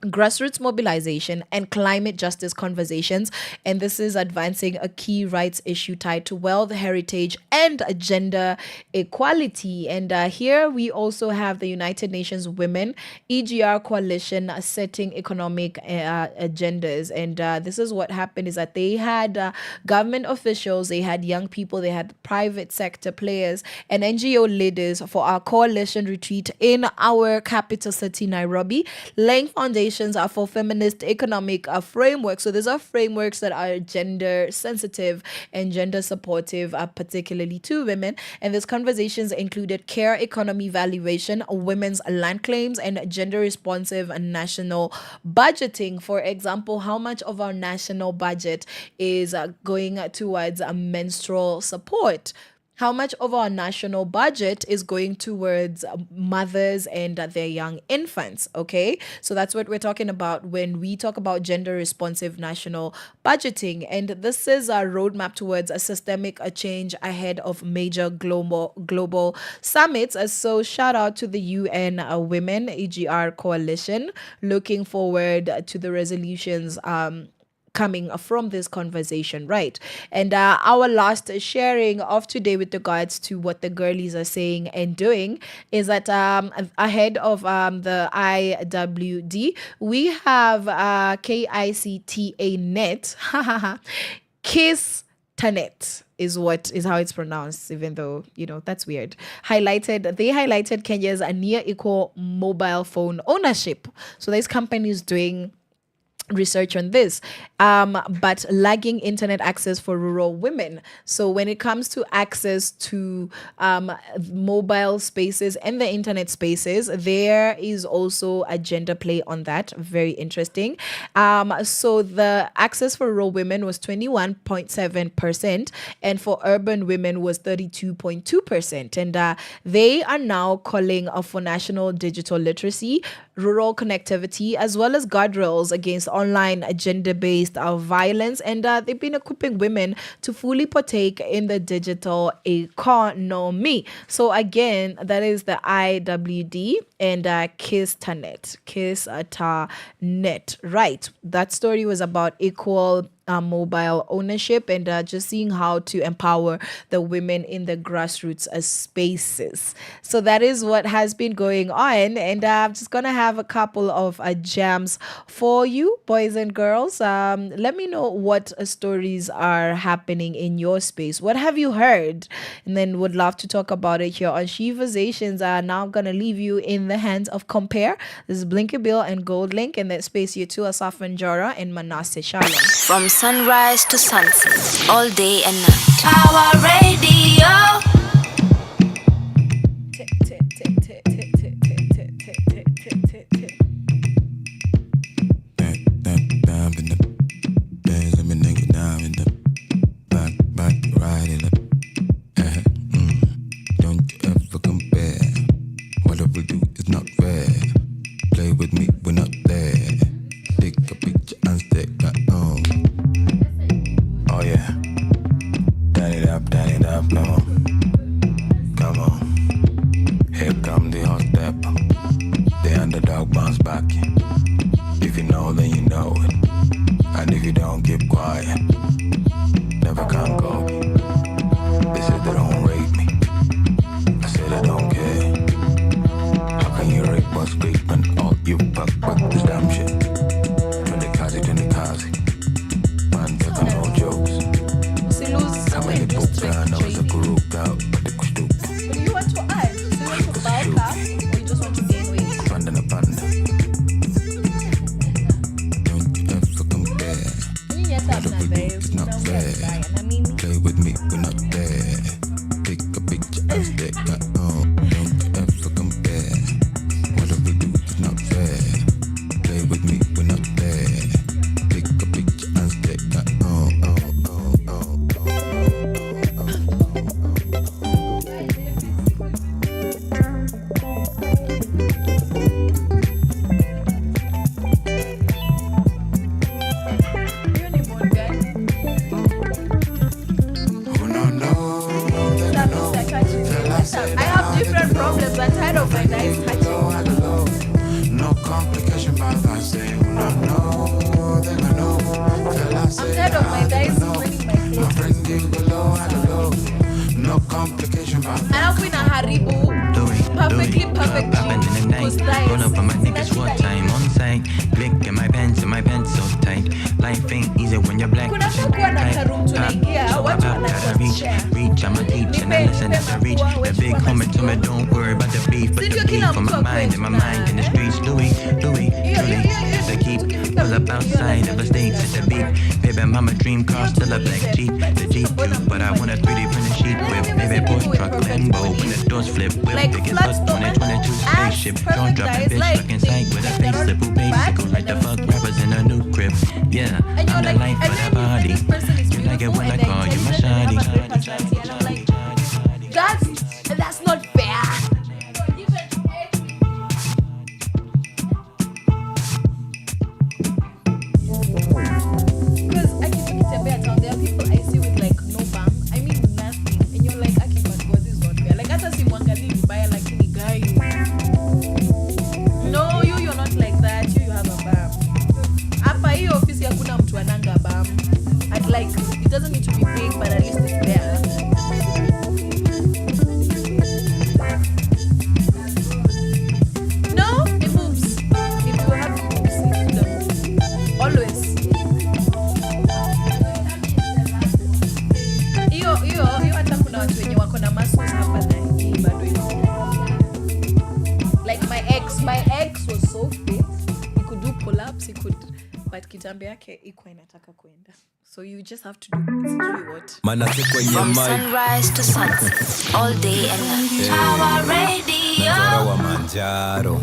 grassroots mobilization, and climate justice conversations, and this is advancing a key rights issue tied to wealth, heritage, and gender equality. And here we also have the United Nations Women EGR Coalition setting economic agendas. And this is what happened is that they had government officials, they had young people, they had private sector players and NGO leaders for our coalition retreat in our capital city, Nairobi, laying foundation are for feminist economic frameworks. So these are frameworks that are gender sensitive and gender supportive, particularly to women. And these conversations included care economy valuation, women's land claims, and gender responsive national budgeting. For example, how much of our national budget is going towards menstrual support? How much of our national budget is going towards mothers and their young infants? Okay, so that's what we're talking about when we talk about gender responsive national budgeting. And this is a roadmap towards a systemic change ahead of major global summits. So shout out to the UN Women EGR Coalition. Looking forward to the resolutions coming from this conversation, right? And our last sharing of today with regards to what the girlies are saying and doing is that ahead of the IWD, we have KICTA net Kiss Tanet is how it's pronounced, even though, that's weird. They highlighted Kenya's near equal mobile phone ownership. So there's companies doing research on this, but lagging internet access for rural women. So when it comes to access to mobile spaces and the internet spaces, there is also a gender play on that. Very interesting. So the access for rural women was 21.7%, and for urban women was 32.2%. And they are now calling for national digital literacy, rural connectivity, as well as guardrails against online gender-based violence. And they've been equipping women to fully partake in the digital economy. So again, that is the IWD and Kiss Tanet, right? That story was about equal mobile ownership and just seeing how to empower the women in the grassroots spaces. So that is what has been going on, and I'm just gonna have a couple of jams for you, boys and girls. Let me know what stories are happening in your space. What have you heard? And then would love to talk about it here on Sheversations. Now I'm gonna leave you in the hands of Compare. This is Blinky Bill and Gold Link, and that space you too, Asaf Njora and Manasseh Shalom. From sunrise to sunset, all day and night. Our radio. Don't you ever compare. Whatever we do is not fair. Play with me, we're not there. Take a picture and stick that on. Oh yeah. Turn it up, come on. Here come the hot step. The underdog bounce back. If you know, then you know it. And if you don't, keep quiet. Never can go. They said they don't rate me. I said I don't care. How can you rate what's great when all you fuck this damn shit? When the kazi. Man, take no jokes. How many books I know is a guru out, but they could do. You want to add? So you want to bulk up, or you just want to gain weight? Panda. Don't you ever compare. Whatever we do is not fair. Play with me, we're not there. Take a picture and stick that on. Don't you ever compare. Whatever we do is not fair. Play with me, we're not there. Take a picture and stick that on. I have different problems. I'm tired of my dice touching. No complication, but I say, no, then I know. I'm tired of my dice winning my face. My friend you below, I don't know. No complication, but Alafu ina haribu perfectly perfect Run up on my niggas one time on site. Click in my pants so tight. Life ain't easy when you're black. Kuna kuwa na karoom tunaingia watu wanashare. Reach, I'm a teach and I listen as I reach. The big homie to me, don't worry about the beef. But the beef on my mind, in the streets. Louis, the keep. Pull up outside of the states at the beat. Baby, mama dream car, still a black Jeep. The Jeep too, but I want a 3D printed sheet whip. Baby, Porsche truck, Lambo, when the doors flip. Whip, Like biggest flat bus, stomach, 2022 spaceship. Don't drop a perfect bitch, eyes, stuck inside with a facelift. Who basic, like the fuck rappers in a new crib. Yeah, And you're I'm the like, life and of then the body. this person is You like it beautiful, when I and then call you my you tell me you have a great shawty. personality, and I'm like, that's not fair. Because I keep ukitembea town, there are people I see with like no bum. I mean nothing, and you're like, Aki, but God, this is not fair. Like hata simwangalii vibaya, lakini guy, no, you're not like that. You have a bum. Hapa hii ofisi hakuna mtu ananga bum. At like, it doesn't need to be big, but at least it's there. No, it moves. If you have boobs, it does. Always. Hiyo hata kuna watu wenye wako na muscles hapa na hii bado iko. Like my ex was so fit. He could do pull-ups, but kitambi yake iko inataka kuenda. So you just have to do what? Manase kwenye From mic sunrise to sunset, all day and night. Power Radio. Nazara wa Manjaro.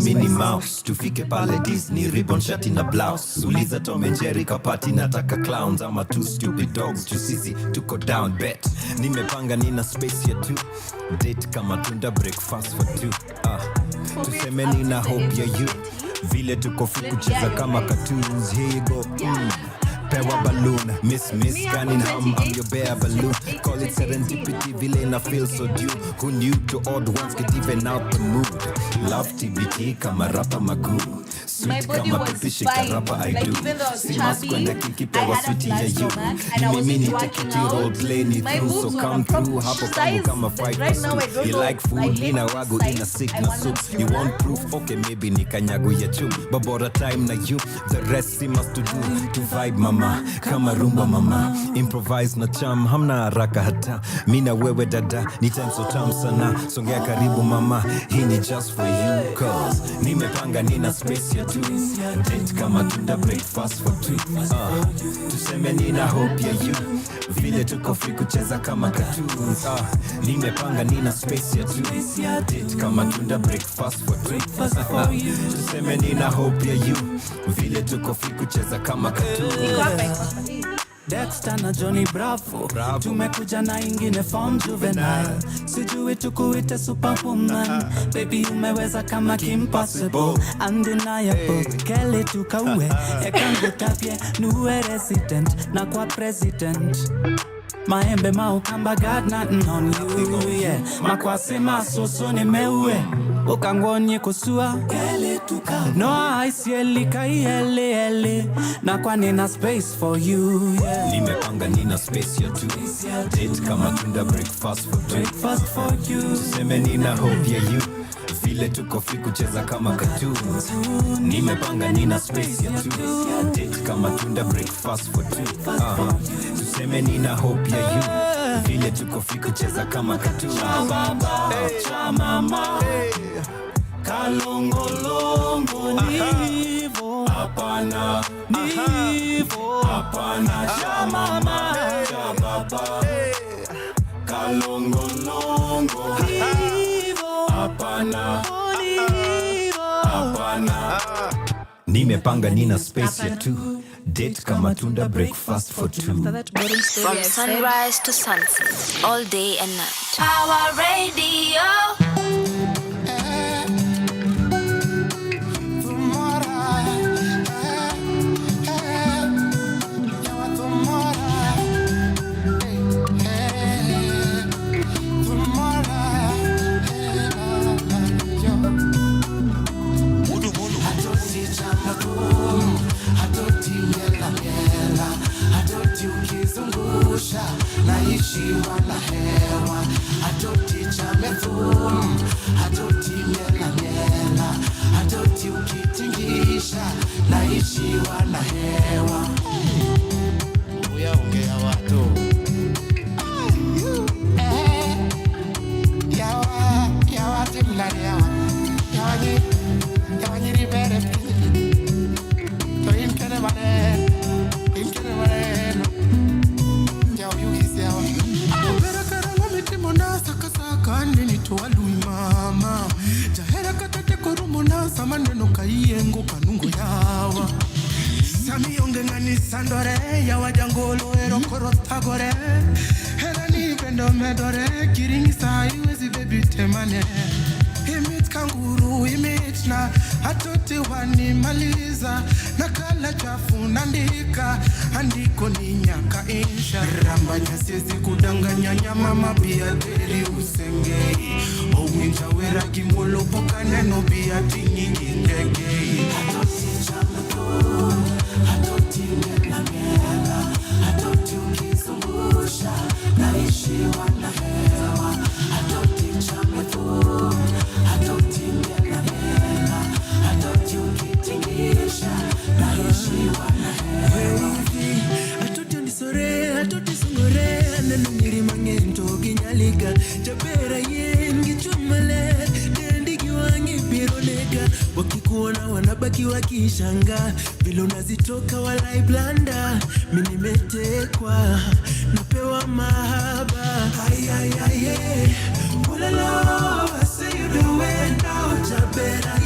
Mini mouse tufike pale Disney ribbon shati na blouse uliza Tom and Jerry kapati nataka clowns ama two stupid dogs sisi tuko down bet nimepanga nina space ya two date kama tunda breakfast for two tuseme nina hope ya you vile tuko fiku cheza kama cartoons here you go Pewa balloon, miss, canning hum, I'm your bare balloon. Call it serendipity, villain, I feel so due. Who knew to odd ones get even out the mood? Love TBT, kama rapa magoo. My Sweet body kama was pipishi fine. karapa I Like do. even though I was Si chubby, maskwenda kiki I pewa had a sweetie ya flat you. stomach and I Mimi wasn't take working it role out. play ni My through so boobs were come from through. Hapo size kama kama fight right for now I two. don't You know. like I food, live nina with wago size. ina sick I na want soup. to You feel want proof? Okay, maybe ni kanyago ya chu. Babora time na you. The rest see must to do. To vibe mama, kama rumba mama. Improvise na cham, hamna haraka hata. Mina wewe dada, ni time so tamu sana. Songea karibu mama, hii ni just for you. Cause nimepanga nina space ya two. Date kama tunda breakfast for two. Tuseme nina hope ya you. Vile tuko free kucheza kama cartoons. Nimepanga nina space ya two. Date kama tunda breakfast for two. Tuseme nina hope ya you. Vile tuko free kucheza kama cartoons. Dexter na Johnny Bravo. Tumekuja na ingine form juvenile. Sijui tukuite superwoman. Baby umeweza kama Kim Possible. Undeniable. Kele tukaue. Ekangu tapie nuwe resident. Na kwa president. Maembe maukamba got nothing on you, yeah. Makwase masoso ni meue. Ukangonye kusua no aisieli kaiele na kwa nina space for you, yeah. Nimepanga nina space ya two. Date kama tunda breakfast for you. Tuseme nina hope ya you. Vile tuko free kucheza kama cartoons. Nimepanga nina space ya two. Date kama tunda breakfast for two. Tuseme nina hope ya you. Vile tuko free kucheza kama cartoons. Chamama kalongolongo nivo Hapana, nivo hapana, chamama baba. Kalongolongo, nivo hapana, nivo hapana. Nimepanga nina space ya two. Date kama tunda breakfast for two. After that boring story From I said, sunrise to sunset, all day and night. Power Radio. naishiwa na hewa atoti chamefum atoti nyela atoti ukitingisha naishiwa na hewa uyaongea watu yawa timlani yawanyiri bere to inkene mane yaw yukisi yawa bere kara wamitimo sakasaka nini tuwalui mama jahera katate korumo samaneno kaiyengo kanungo yawa Sami yonge ngani sandore yawa jangolo erokorotagore hera ni bendo medore kiringi iwezi baby temane imit kanguru imit na atoti wani maliza nakala chafu nandika andiko ni nyaka insha rambanya sisi kudanganya nyama mapia teri usengei owinja wera kimolo poka neno bia tinyingi ndegei atoti chamako atoti ngela atoti ukizungusha naishiwa na hewa atoti chamako atoti ngela atoti ukitingisha naishiwa na hewa atoti ndisore atoti sungore neno nyiri mangento ginyalika jabera yen gichumale ndigi wangi bironega wakikuona wanabaki wakishanga vile unazitoka walai blanda mimi nimetekwa napewa mahaba ay ulalo say you do it now jabera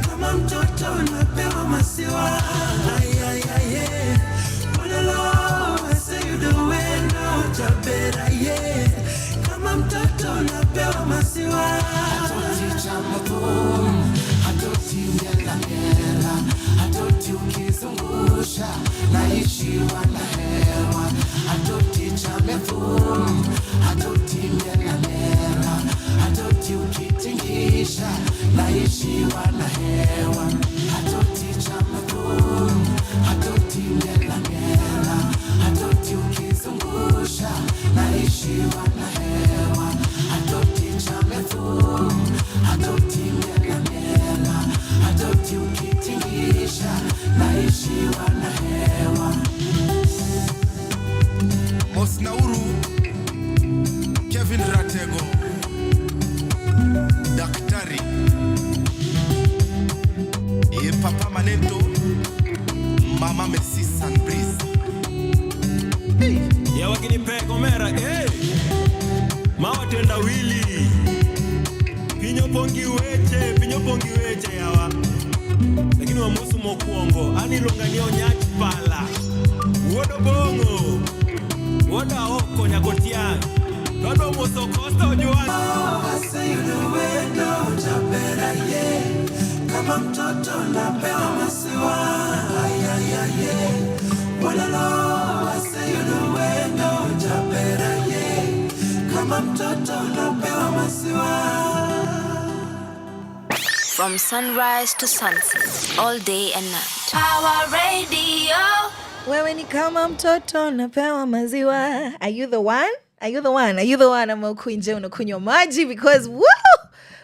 kama mtoto napewa masiwa ay ulalo say you do it now jabera kama mtoto napewa masiwa atoti chamako atoti ngela atoti ukizungusha naishiwa na hewa atoti chamefum atoti ngela atoti ukitingisha naishiwa na hewa atoti chamefum atoti ngela atoti ukizungusha naishiwa na hewa atoti chamefum atoti ngela atoti ukitingisha naishiwa na hewa Mosnauru Kevin Ratego Daktari Papa Manento Mama Messi Sunbreeze ya wakini peko mera mawa tenda wili pinyo pongi weche yawa lakini wa musu mokuongo ani longanio nyaki pala wodo bongo woda oko nyakotia todo muso kosta ujuani say you do it no jabera kama mtoto napewa masiwa walalo say you do it no jabera kama mtoto napewa masiwa. From sunrise to sunset, all day and night. Power Radio. Wewe ni kama mtoto napewa maziwa. Are you the one? Are you the one? Are you the one? Ama uko nje unakunywa maji because woo!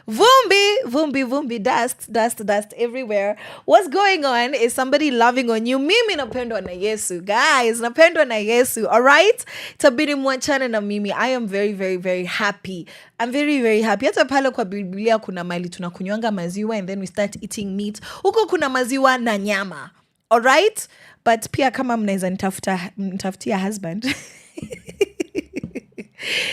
Vumbi, dust everywhere. What's going on is somebody loving on you. Mimi napendwa na Yesu. Guys, napendwa na Yesu. All right? Tabiri mwachane na mimi. I am very, very, very happy. I'm very, very happy. Hata pale kwa Biblia kuna mali tunakunywanga maziwa and then we start eating meat. Huko kuna maziwa na nyama. All right? But pia kama mnaweza nitafutia husband.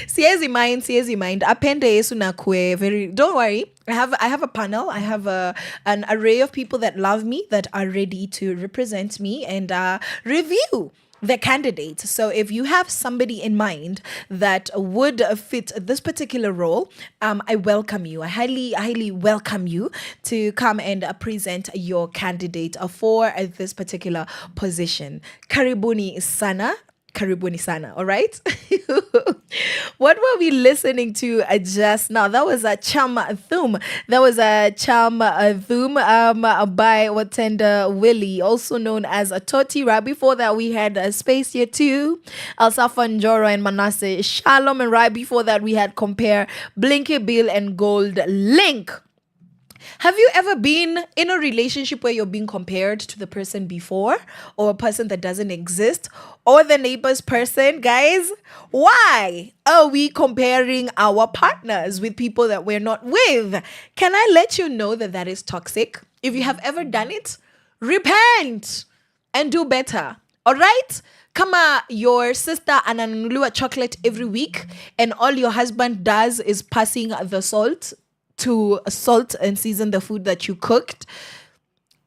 Siezi mind. Apende Yesu na kue very. Don't worry. I have a panel. I have an array of people that love me, that are ready to represent me and review the candidates. So if you have somebody in mind that would fit this particular role, I welcome you. I highly welcome you to come and present your candidate for this particular position. Karibuni sana, all right? What were we listening to just now? That was a Cham Thum. That was a Cham Thum by Watenda Willie, also known as a Toti. Right before that, we had Space Year 2, Alsafa Njoro and Manasseh Shalom. And right before that, we had Compare, Blinky Bill and Gold Link. Have you ever been in a relationship where you're being compared to the person before, or a person that doesn't exist, or the neighbor's person? Guys, why are we comparing our partners with people that we're not with? Can I let you know that that is toxic? If you have ever done it, repent and do better. All right? Kama your sister ananunuliwa chocolate every week and all your husband does is passing the salt to salt and season the food that you cooked,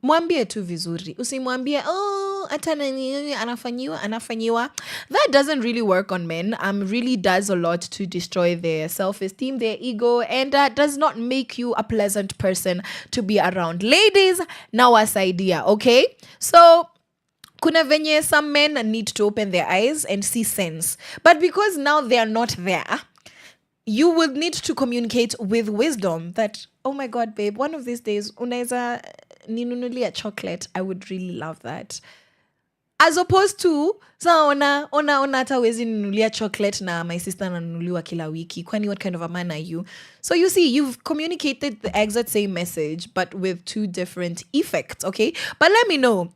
mwambie tu vizuri. Usimwambie, oh, hata nani anafanyiwa. That doesn't really work on men. Really does a lot to destroy their self-esteem, their ego, and does not make you a pleasant person to be around. Ladies, now idea, okay? So kuna venye some men need to open their eyes and see sense. But because now they are not there, you will need to communicate with wisdom that, oh my God, babe, one of these days, unaweza ninunulia chocolate. I would really love that. As opposed to, ona hata wezi ninunulia chocolate na my sister nanunuliwa kila wiki. Kwani, what kind of a man are you? So you see, you've communicated the exact same message, but with two different effects, okay? But let me know,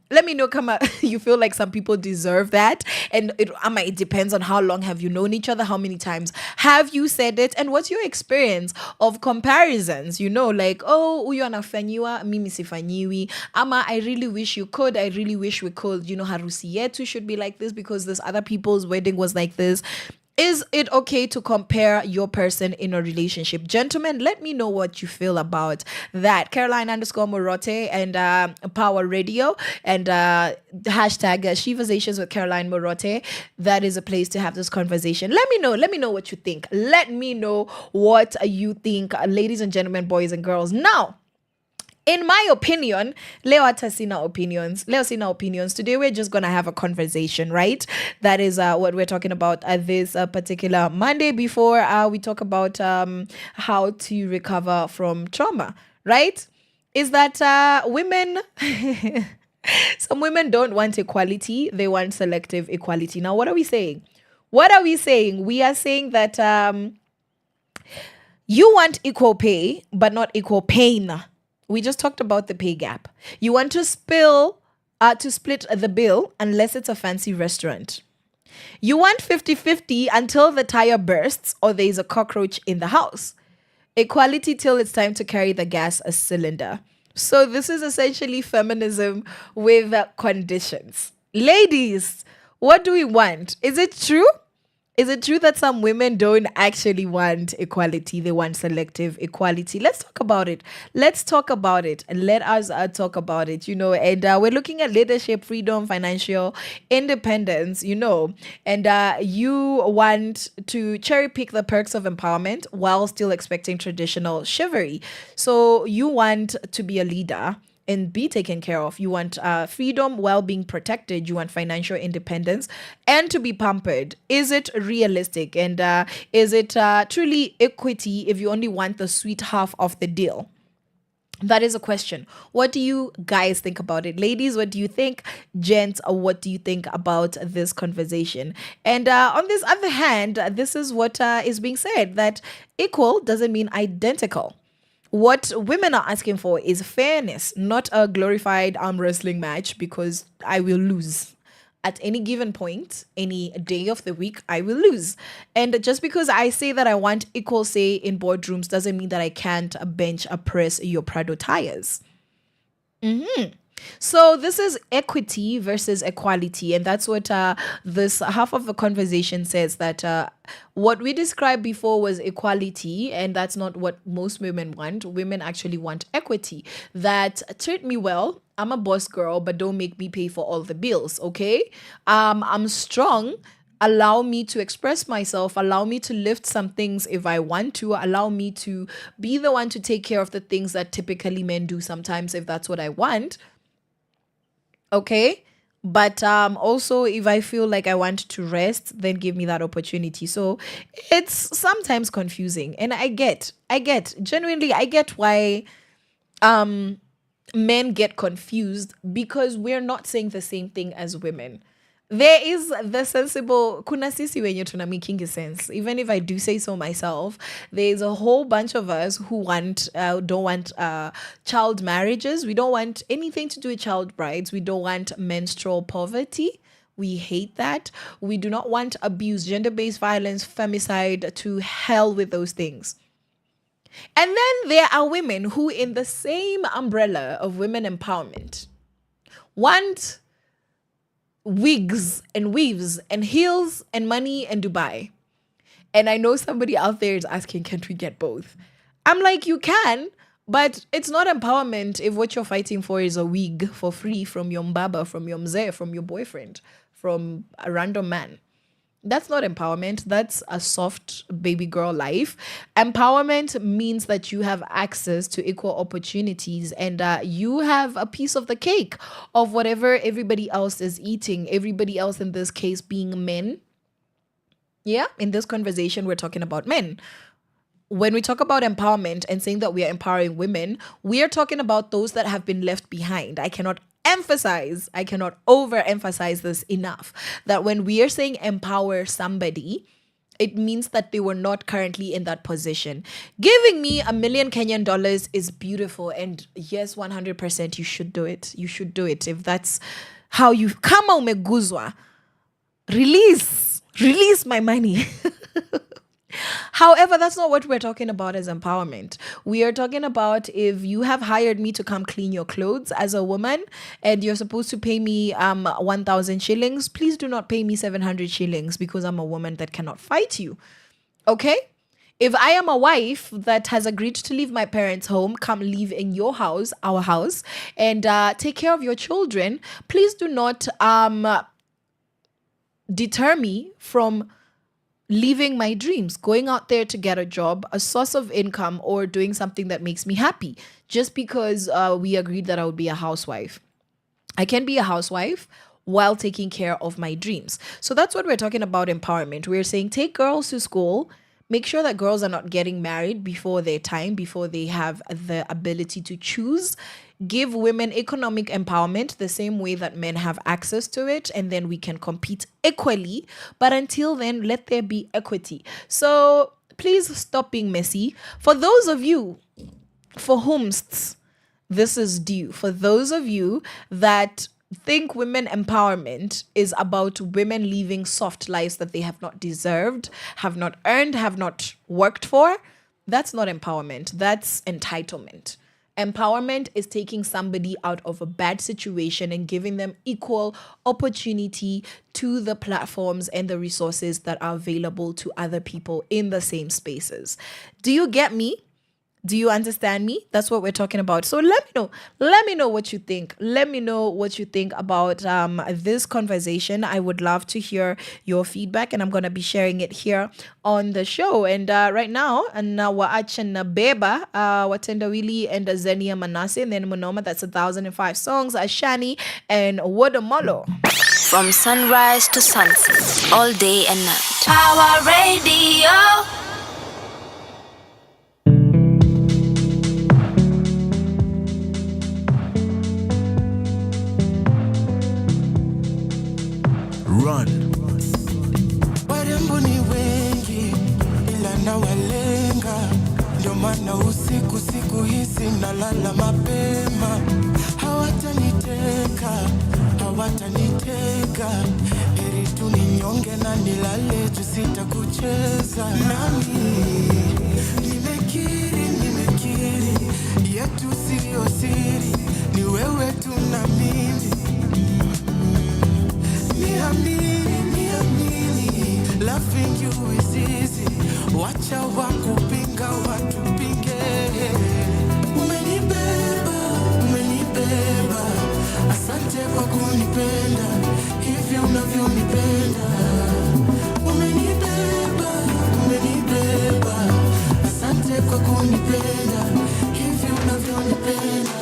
kama you feel like some people deserve that. And it depends on how long have you known each other, how many times have you said it, and what's your experience of comparisons, like, oh, uyo anafanyiwa, mimi sifanyiwi, ama I really wish you could, I really wish we could, harusi yetu should be like this because this other people's wedding was like this. Is it okay to compare your person in a relationship? Gentlemen, let me know what you feel about that. Caroline_Murote and Power Radio and hashtag Sheversations with Caroline Murote. That is a place to have this conversation. Let me know what you think. Let me know what you think, ladies and gentlemen, boys and girls. Now, in my opinion, Leo sina opinions. Today we're just going to have a conversation, right? That is what we're talking about this particular Monday before we talk about how to recover from trauma, right? Is that women... Some women don't want equality. They want selective equality. Now, what are we saying? We are saying that you want equal pay, but not equal pain. We just talked about the pay gap. You want to split the bill unless it's a fancy restaurant. You want 50-50 until the tire bursts or there's a cockroach in the house. Equality till it's time to carry the gas a cylinder. So this is essentially feminism with conditions. Ladies, what do we want? Is it true? Is it true that some women don't actually want equality? They want selective equality. Let's talk about it. And let us talk about it, and we're looking at leadership, freedom, financial independence, and you want to cherry pick the perks of empowerment while still expecting traditional chivalry. So you want to be a leader and be taken care of. You want freedom while being protected. You want financial independence and to be pampered. Is it realistic? And is it truly equity if you only want the sweet half of the deal? That is a question. What do you guys think about it? Ladies, what do you think? Gents, what do you think about this conversation? And on this other hand, this is what is being said, that equal doesn't mean identical. What women are asking for is fairness, not a glorified arm wrestling match, because I will lose. At any given point, any day of the week, I will lose. And just because I say that I want equal say in boardrooms doesn't mean that I can't bench press your Prado tires. So this is equity versus equality, and that's what this half of the conversation says, that what we described before was equality, and that's not what most women want. Women actually want equity. That treat me well, I'm a boss girl, but don't make me pay for all the bills, okay? I'm strong. Allow me to express myself, allow me to lift some things if I want to, allow me to be the one to take care of the things that typically men do sometimes if that's what I want. Okay, But also, if I feel like I want to rest, then give me that opportunity. So it's sometimes confusing. And genuinely, I get why men get confused, because we're not saying the same thing as women. There is the sensible kuna sisi wenye tuna making sense. Even if I do say so myself, there's a whole bunch of us who don't want child marriages. We don't want anything to do with child brides. We don't want menstrual poverty. We hate that. We do not want abuse, gender-based violence, femicide, to hell with those things. And then there are women who, in the same umbrella of women empowerment, want wigs and weaves and heels and money and Dubai. And I know somebody out there is asking, can't we get both? I'm like, you can, but it's not empowerment if what you're fighting for is a wig for free from your mbaba, from your mzee, from your boyfriend, from a random man. That's not empowerment. That's a soft baby girl life. Empowerment means that you have access to equal opportunities, and you have a piece of the cake of whatever everybody else is eating. Everybody else in this case being men. Yeah, in this conversation, we're talking about men. When we talk about empowerment and saying that we are empowering women, we are talking about those that have been left behind. I cannot overemphasize this enough, that when we are saying empower somebody, it means that they were not currently in that position. Giving me $1 million Kenyan dollars is beautiful. And yes, 100%, you should do it. You should do it. If that's how you kama umeguzwa, release my money. However, that's not what we're talking about as empowerment. We are talking about, if you have hired me to come clean your clothes as a woman and you're supposed to pay me 1,000 shillings, please do not pay me 700 shillings because I'm a woman that cannot fight you. Okay? If I am a wife that has agreed to leave my parents' home, come live in your house, our house, and take care of your children, please do not deter me from living my dreams, going out there to get a job, a source of income, or doing something that makes me happy, just because we agreed that I would be a housewife. I can be a housewife while taking care of my dreams. So that's what we're talking about empowerment. We're saying take girls to school, make sure that girls are not getting married before their time, before they have the ability to choose. Give women economic empowerment the same way that men have access to it, and then we can compete equally. But until then, let there be equity. So please stop being messy. For those of you for whom this is due, for those of you that think women empowerment is about women living soft lives that they have not deserved, have not earned, have not worked for, that's not empowerment. That's entitlement. Empowerment is taking somebody out of a bad situation and giving them equal opportunity to the platforms and the resources that are available to other people in the same spaces. Do you get me? Do you understand me? That's what we're talking about. So let me know. Let me know what you think. Let me know what you think about this conversation. I would love to hear your feedback, and I'm going to be sharing it here on the show. And right now, waacha na beba watenda wili and Zenia Manase, and then Monoma, that's 1,005 songs, Ashani and Wodamolo. From sunrise to sunset, all day and night. Our radio. Warembo ni wengi ila nawalenga, ndio maana usiku siku hizi nalala mapema. Hawataniteka, heri tu ninyonge na nilale juu sitakucheza. Nami nimekiri yetu siyo siri, ni wewe tu na mimi. Niamini, loving you is easy. Wacha wakupinga watupinge. Umenibeba, asante kwa kunipenda hivi unavyonipenda. Umenibeba, asante kwa kunipenda hivi unavyonipenda.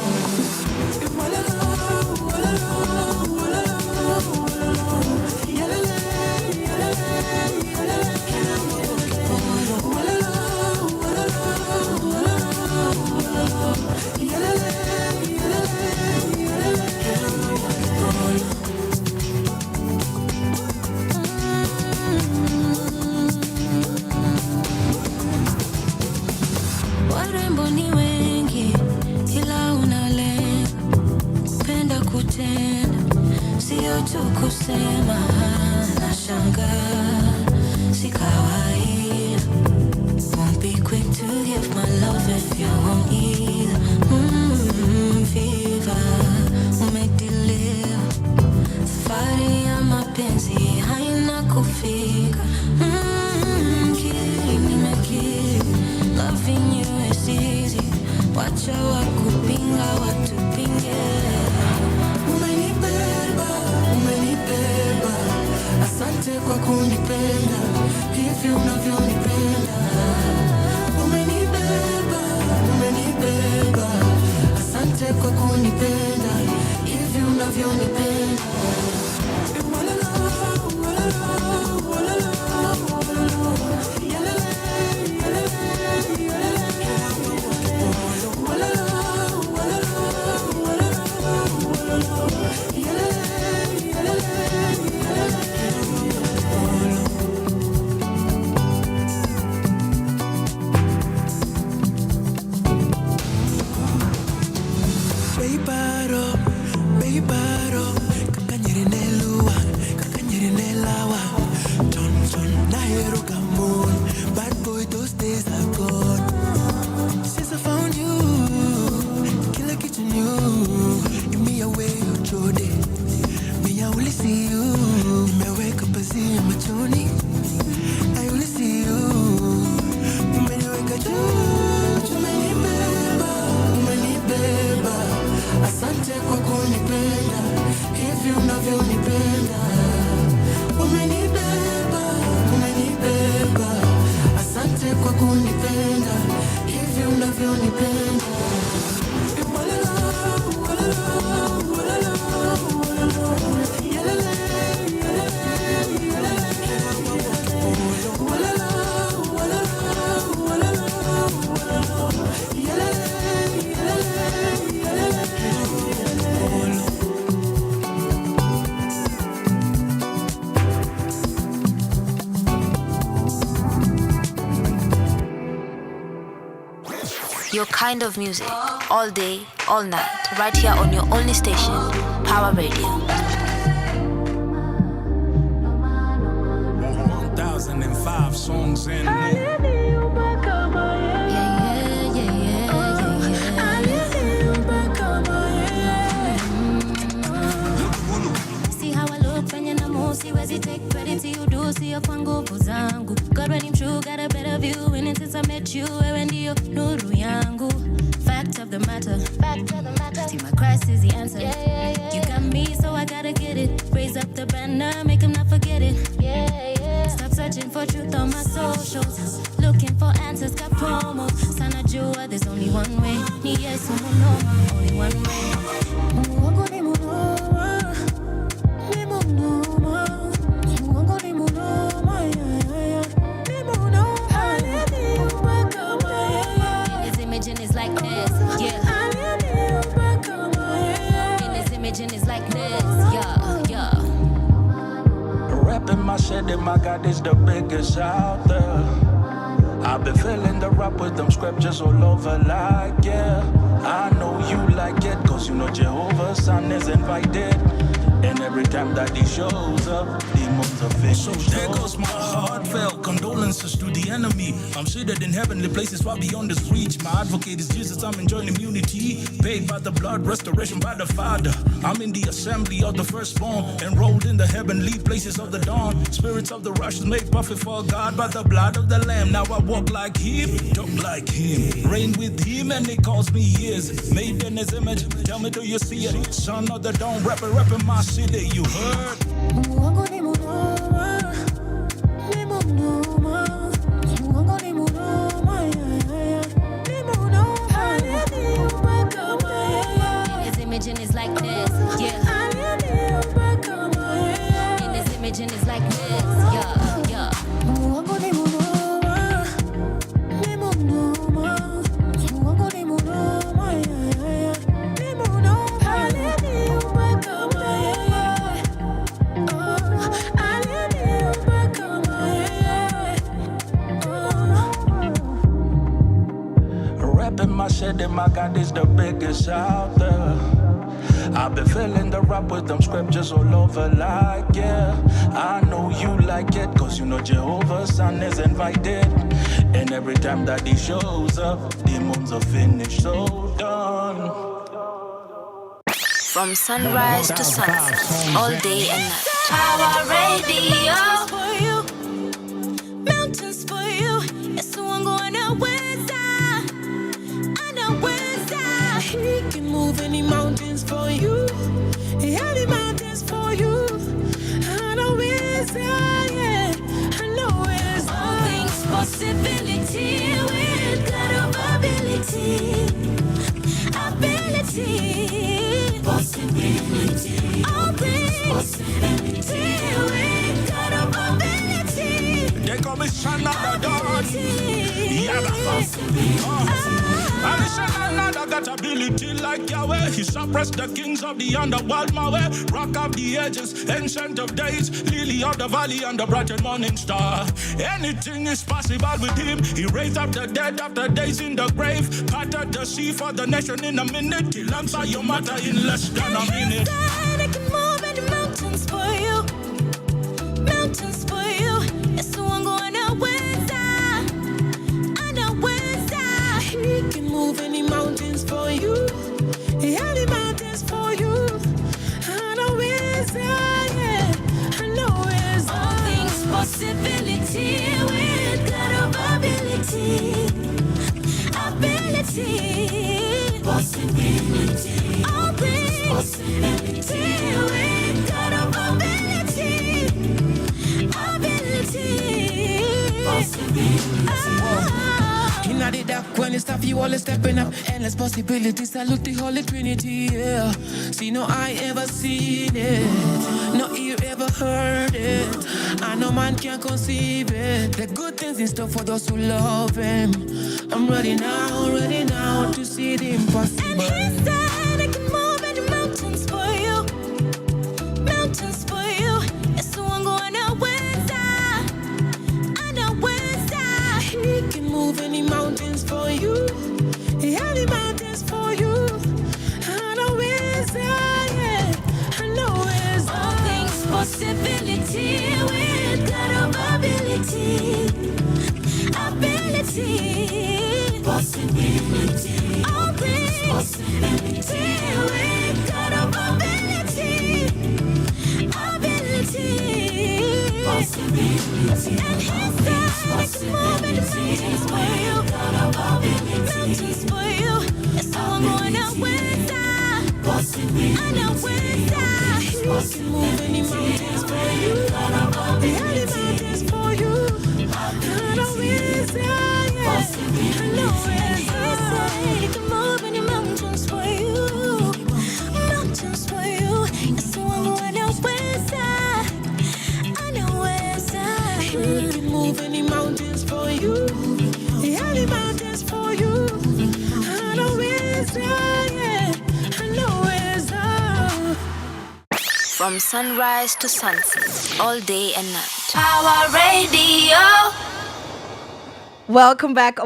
asante kwa kunipenda hivi unavyonipenda. Umenibeba, umenibeba, asante kwa kunipenda hivi unavyonipenda. Your kind of music, all day, all night, right here on your only station, Power Radio. 1005 songs in See how I look when you're not siwezi take credit to you do see your kwa nguvu zangu. God when I'm true, got a better view. And since I met you, wewe ndio nuru yangu. Fact of the matter, see my Christ is the answer. You got me, so I gotta get it. Raise up the banner, make him not forget it. Stop searching for truth on my socials. Looking for answers, got promo. Sana jua, there's only one way. Ni Yesu munoma, only one way. Mungu ni munoma, ni munoma. Mungu ni munoma, ni munoma. His image in his likeness, yeah. In his image in his likeness, yeah. Rapping my shit and my God is the biggest out there. I've been feeling the rap with them scriptures all over like, yeah. I know you like it, cause you know Jehovah's son is invited. And every time that he shows up, demons are finished. So there goes my heartfelt condolences to the enemy. I'm seated in heavenly places far beyond this reach. My advocate is Jesus, I'm enjoying immunity. Paid by the blood, restoration by the Father. I'm in the assembly of the firstborn, enrolled in the heavenly places of the dawn. Spirits of the righteous made perfect for God by the blood of the Lamb. Now I walk like him, talk like him, reign with him, and it calls me years. Made in his image, tell me do you see it? Son of the dawn, rapping my city, you heard? Mungu ni munoma, ni munoma. Mungu ni munoma, ni munoma. His image in his likeness, yeah. In his image in his likeness, yeah. Mungu ni munoma, ni munoma. Mungu ni munoma, ni munoma. Rapping my shit and my God is the biggest out there. I've been feeling the rap with them scriptures all over like, yeah. I know you like it, cause you know Jehovah's son is invited. And every time that he shows up, demons are finished, so done. From sunrise to sunset, all day and night. Power Radio. For you, mountains for you. Yesu wangu anaweza. He can move any mountains for you. Any mountains for you. Anaweza. it's another dawn. Another got ability like Yahweh. He suppressed the kings of the underworld, my way. Rock of the ages, ancient of days, lily of the valley and the bright and morning star. Anything is possible with him. He raised up the dead after days in the grave. Parted the sea for the nation in a minute. He'll answer your matter in less than a minute. I can move any mountains for you. Mountains for you. Yes, so I'm going out west. I know west. He can move any mountains for you. Any mountains for you. I know west. Yeah, I know west. All things possibility with God of ability. Ability. Possibility. All things possibility with God of ability. Ability. Inna the dark when it's tough, you always stepping up. Endless possibilities, salute the Holy Trinity, yeah. See, no eye ever seen it, no ear ever heard it. I know man can't conceive it. The good things in store for those who love him. I'm ready now to see the impossible. And he said I can move any mountains for you. Mountains for you. Yes, so I'm going out west. I know west. He can move any mountains for you. Any mountains for you. I know west. Yeah, I know west. All things possibility with God of ability. Ability. Possibility. All things possibility with God of ability. Ability. Possibility. And he said I can move in the mountains for you. Mountains for you. Yes, so I'm going out west. I know west. He can move any mountains for you. Any mountains for you. I know west. I know west. He can move any mountains for you. Mountains for you. Yes, so I'm going out west. I know west. He can move any mountains for you. Any mountains for you. I know west. Yeah, I know west. From sunrise to sunset, all day and night. Our radio. Welcome back,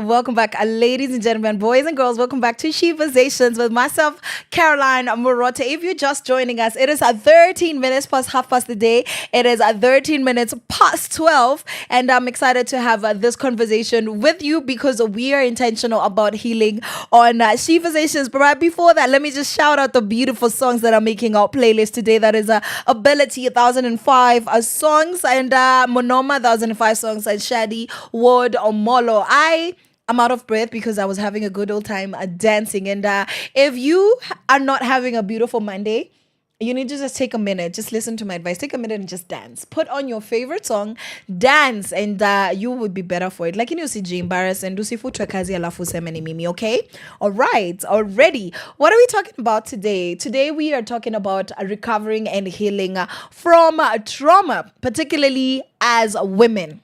ladies and gentlemen, boys and girls. Welcome back to Sheversations with myself, Caroline Murote. If you're just joining us, it is 13 minutes past half past the day. It is 13 minutes past 12, and I'm excited to have this conversation with you because we are intentional about healing on Sheversations. But right before that, let me just shout out the beautiful songs that are making our playlist today. That is Ability 1005 songs and Monoma 1005 songs and Shadi Ward Omolo. I am out of breath because I was having a good old time dancing. And if you are not having a beautiful Monday, you need to just take a minute. Just listen to my advice. Take a minute and just dance. Put on your favorite song, dance, and you would be better for it. Like in your CG embarrass and do sifutra kazi alafu semeni mimi, okay? All right, already. What are we talking about today? Today we are talking about recovering and healing from trauma, particularly as women.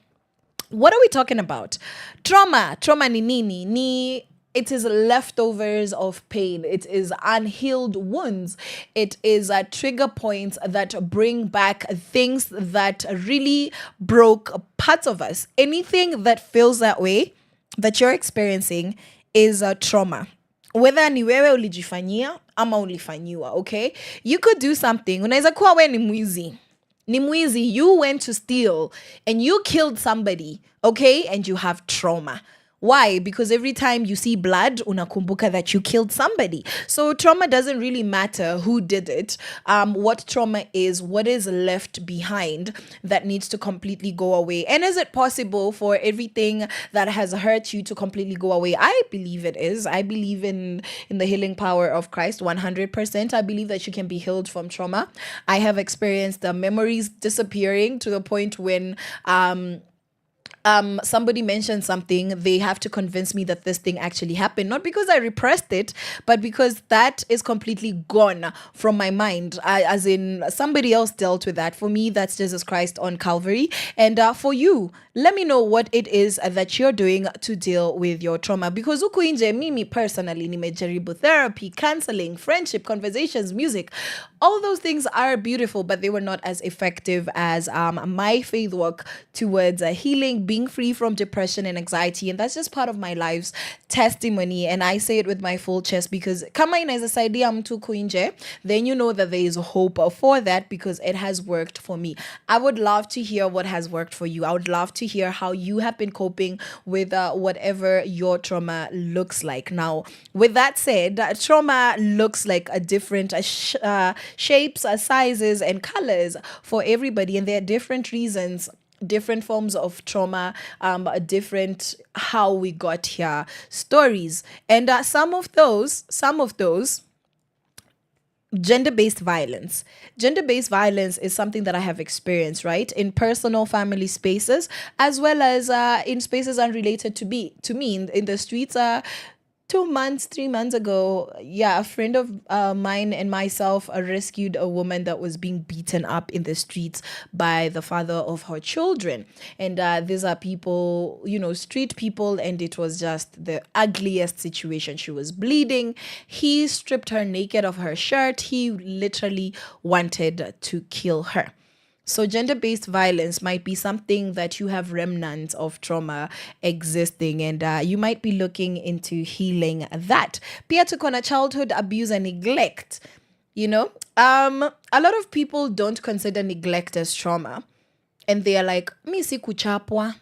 What are we talking about? Trauma ni nini? It is leftovers of pain. It is unhealed wounds. It is trigger points that bring back things that really broke parts of us. Anything that feels that way, that you're experiencing, is a trauma. Whether ni wewe ulijifanyia ama ulifanyiwa, okay? You could do something. Unaweza kuwa we ni mwizi. Nimwizi, you went to steal and you killed somebody, okay? And you have trauma. Why? Because every time you see blood, unakumbuka that you killed somebody. So trauma doesn't really matter who did it. What trauma is, what is left behind that needs to completely go away. And is it possible for everything that has hurt you to completely go away? I believe it is. I believe in the healing power of Christ 100%. I believe that you can be healed from trauma. I have experienced the memories disappearing to the point when somebody mentioned something, they have to convince me that this thing actually happened. Not because I repressed it, but because that is completely gone from my mind. As in, somebody else dealt with that. For me, that's Jesus Christ on Calvary. And for you, let me know what it is that you're doing to deal with your trauma. Because huku nje, mimi personally, nimejaribu therapy, counseling, friendship, conversations, music. All those things are beautiful, but they were not as effective as my faith work towards healing, being free from depression and anxiety. And that's just part of my life's testimony. And I say it with my full chest because kama inaweza saidia mtu kuinje, then you know that there is hope for that because it has worked for me. I would love to hear what has worked for you. I would love to hear how you have been coping with whatever your trauma looks like. Now, with that said, trauma looks like a different shapes, sizes, and colors for everybody, and there are different reasons, different forms of trauma, different how we got here stories, and some of those gender-based violence. Gender-based violence is something that I have experienced, right, in personal family spaces, as well as in spaces unrelated to me in the streets. 3 months ago, a friend of mine and myself rescued a woman that was being beaten up in the streets by the father of her children. And these are people, street people, and it was just the ugliest situation. She was bleeding. He stripped her naked of her shirt. He literally wanted to kill her. So gender-based violence might be something that you have remnants of trauma existing, and you might be looking into healing that. Pia tuko na childhood abuse and neglect. A lot of people don't consider neglect as trauma, and they are like, mi si kuchapwa.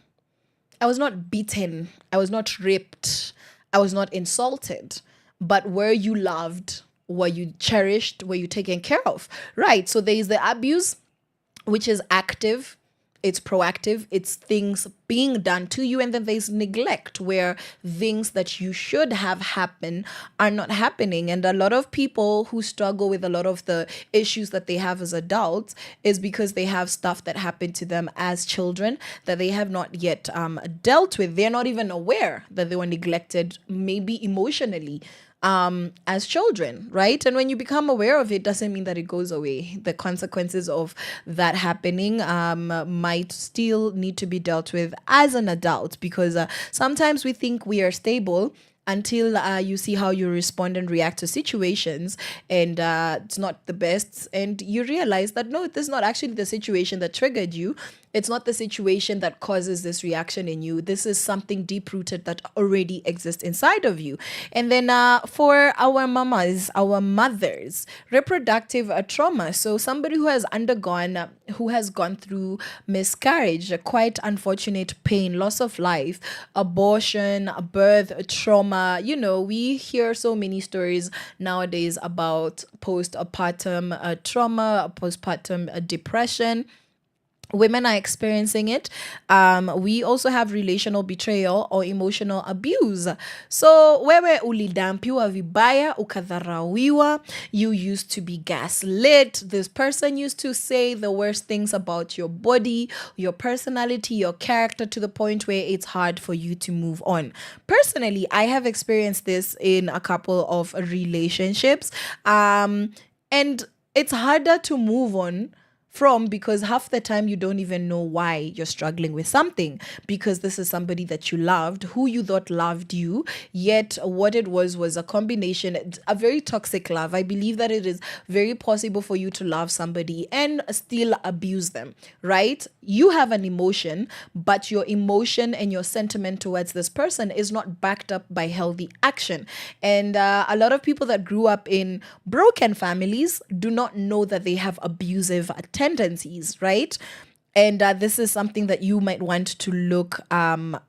I was not beaten. I was not raped. I was not insulted. But were you loved? Were you cherished? Were you taken care of? Right. So there is the abuse, which is active, it's proactive, it's things being done to you. And then there's neglect, where things that you should have happen are not happening. And a lot of people who struggle with a lot of the issues that they have as adults is because they have stuff that happened to them as children that they have not yet dealt with. They're not even aware that they were neglected, maybe emotionally, as children, right? And when you become aware of it, doesn't mean that it goes away. The consequences of that happening might still need to be dealt with as an adult, because sometimes we think we are stable until you see how you respond and react to situations, and it's not the best, and you realize that no, this is not actually the situation that triggered you. It's not the situation that causes this reaction in you. This is something deep-rooted that already exists inside of you. And then for our mamas, our mothers, reproductive trauma. So somebody who has gone through miscarriage, a quite unfortunate pain, loss of life, abortion, birth trauma. We hear so many stories nowadays about postpartum trauma, postpartum depression. Women are experiencing it. We also have relational betrayal or emotional abuse. So wewe ulidampiwa vibaya, ukadharawiwa, you used to be gaslit. This person used to say the worst things about your body, your personality, your character, to the point where it's hard for you to move on. Personally, I have experienced this in a couple of relationships. And it's harder to move on from, because half the time you don't even know why you're struggling with something, because this is somebody that you loved, who you thought loved you, yet what it was a combination, a very toxic love. I believe that it is very possible for you to love somebody and still abuse them, right? You have an emotion, but your emotion and your sentiment towards this person is not backed up by healthy action. And a lot of people that grew up in broken families do not know that they have abusive tendencies, right? And this is something that you might want to look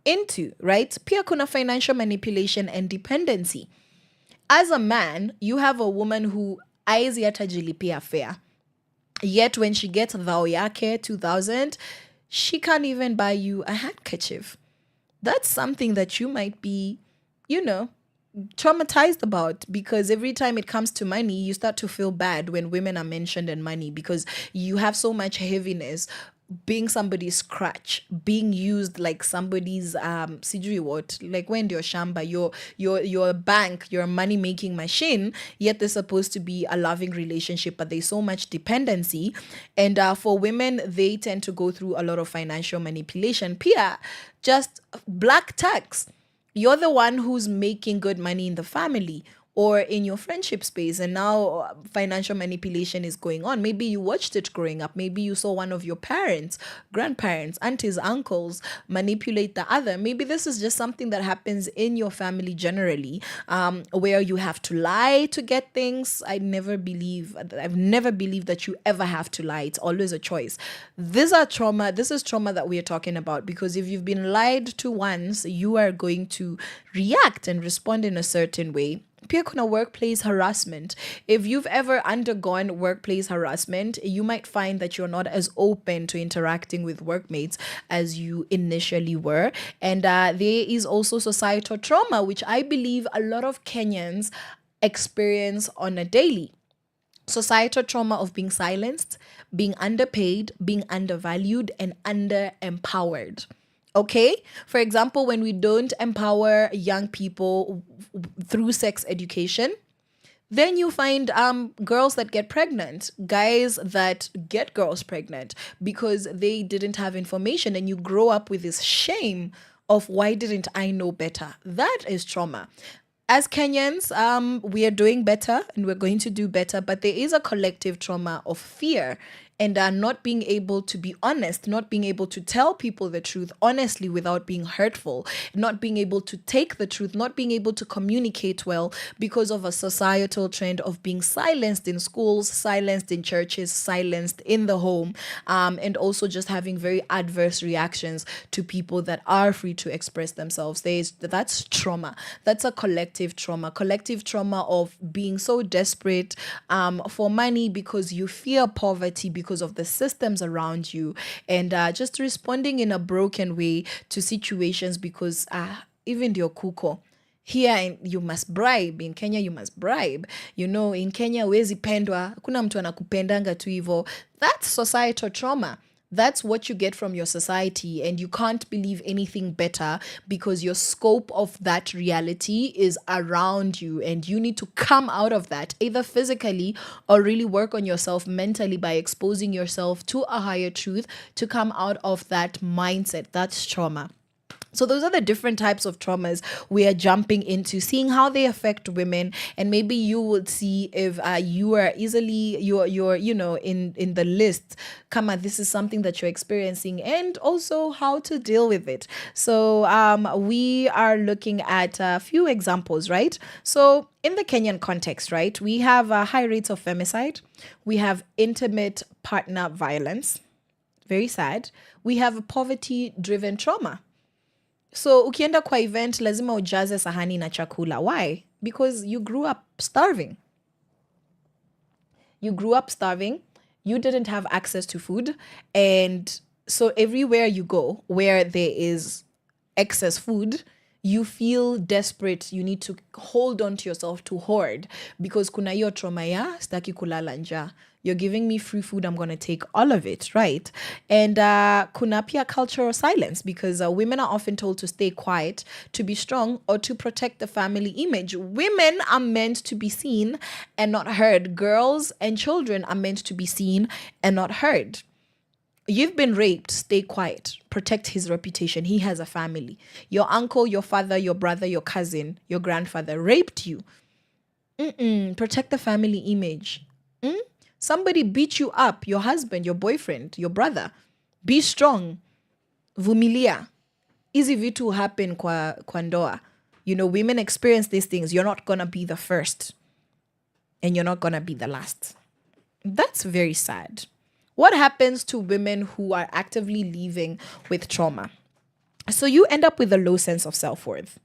into, right? Pia kuna financial manipulation and dependency. As a man, you have a woman who haezi hata jilipia fare. Yet when she gets dhao yake 2,000, she can't even buy you a handkerchief. That's something that you might be, traumatized about, because every time it comes to money, you start to feel bad when women are mentioned in money, because you have so much heaviness being somebody's crutch, being used like somebody's sijui what, like when your shamba, your bank, your money making machine, yet there's supposed to be a loving relationship, but there's so much dependency. And for women, they tend to go through a lot of financial manipulation. Pia, just black tax. You're the one who's making good money in the family or in your friendship space, and now financial manipulation is going on. Maybe you watched it growing up. Maybe you saw one of your parents, grandparents, aunties, uncles manipulate the other. Maybe this is just something that happens in your family generally, where you have to lie to get things. I've never believed that you ever have to lie. It's always a choice. This is trauma that we are talking about, because if you've been lied to once, you are going to react and respond in a certain way. Pia kuna workplace harassment. If you've ever undergone workplace harassment, you might find that you're not as open to interacting with workmates as you initially were. And there is also societal trauma, which I believe a lot of Kenyans experience on a daily. Societal trauma of being silenced, being underpaid, being undervalued, and under-empowered. Okay? For example, when we don't empower young people through sex education, then you find girls that get pregnant, guys that get girls pregnant because they didn't have information, and you grow up with this shame of, why didn't I know better? That is trauma. As Kenyans, we are doing better and we're going to do better, but there is a collective trauma of fear and not being able to be honest, not being able to tell people the truth honestly without being hurtful, not being able to take the truth, not being able to communicate well because of a societal trend of being silenced in schools, silenced in churches, silenced in the home, and also just having very adverse reactions to people that are free to express themselves. That's trauma. That's a collective trauma of being so desperate for money because you fear poverty, because of the systems around you, and just responding in a broken way to situations because even your kuko here you must bribe. In Kenya you must bribe. In Kenya huwezi pendwa, kuna mtu anakupendanga tu hivyo. That's societal trauma. That's what you get from your society, and you can't believe anything better because your scope of that reality is around you, and you need to come out of that either physically or really work on yourself mentally by exposing yourself to a higher truth to come out of that mindset. That's trauma. So those are the different types of traumas we are jumping into, seeing how they affect women, and maybe you would see if you are easily you're in the list. Kama, this is something that you're experiencing, and also how to deal with it. So we are looking at a few examples, right? So in the Kenyan context, right, we have high rates of femicide. We have intimate partner violence. Very sad. We have poverty-driven trauma. So ukienda kwa event lazima ujaze sahani na chakula. Why? Because you grew up starving. You didn't have access to food. And so everywhere you go where there is excess food, you feel desperate. You need to hold on to yourself to hoard because kuna hiyo trauma ya sitaki kulala njaa. You're giving me free food, I'm going to take all of it, right? And kuna pia cultural silence because women are often told to stay quiet, to be strong, or to protect the family image. Women are meant to be seen and not heard. Girls and children are meant to be seen and not heard. You've been raped, stay quiet. Protect his reputation. He has a family. Your uncle, your father, your brother, your cousin, your grandfather raped you. Protect the family image. Somebody beat you up, your husband, your boyfriend, your brother. Be strong. Vumilia. Hizi vitu happen kwa ndoa. Women experience these things. You're not going to be the first. And you're not going to be the last. That's very sad. What happens to women who are actively living with trauma? So you end up with a low sense of self-worth.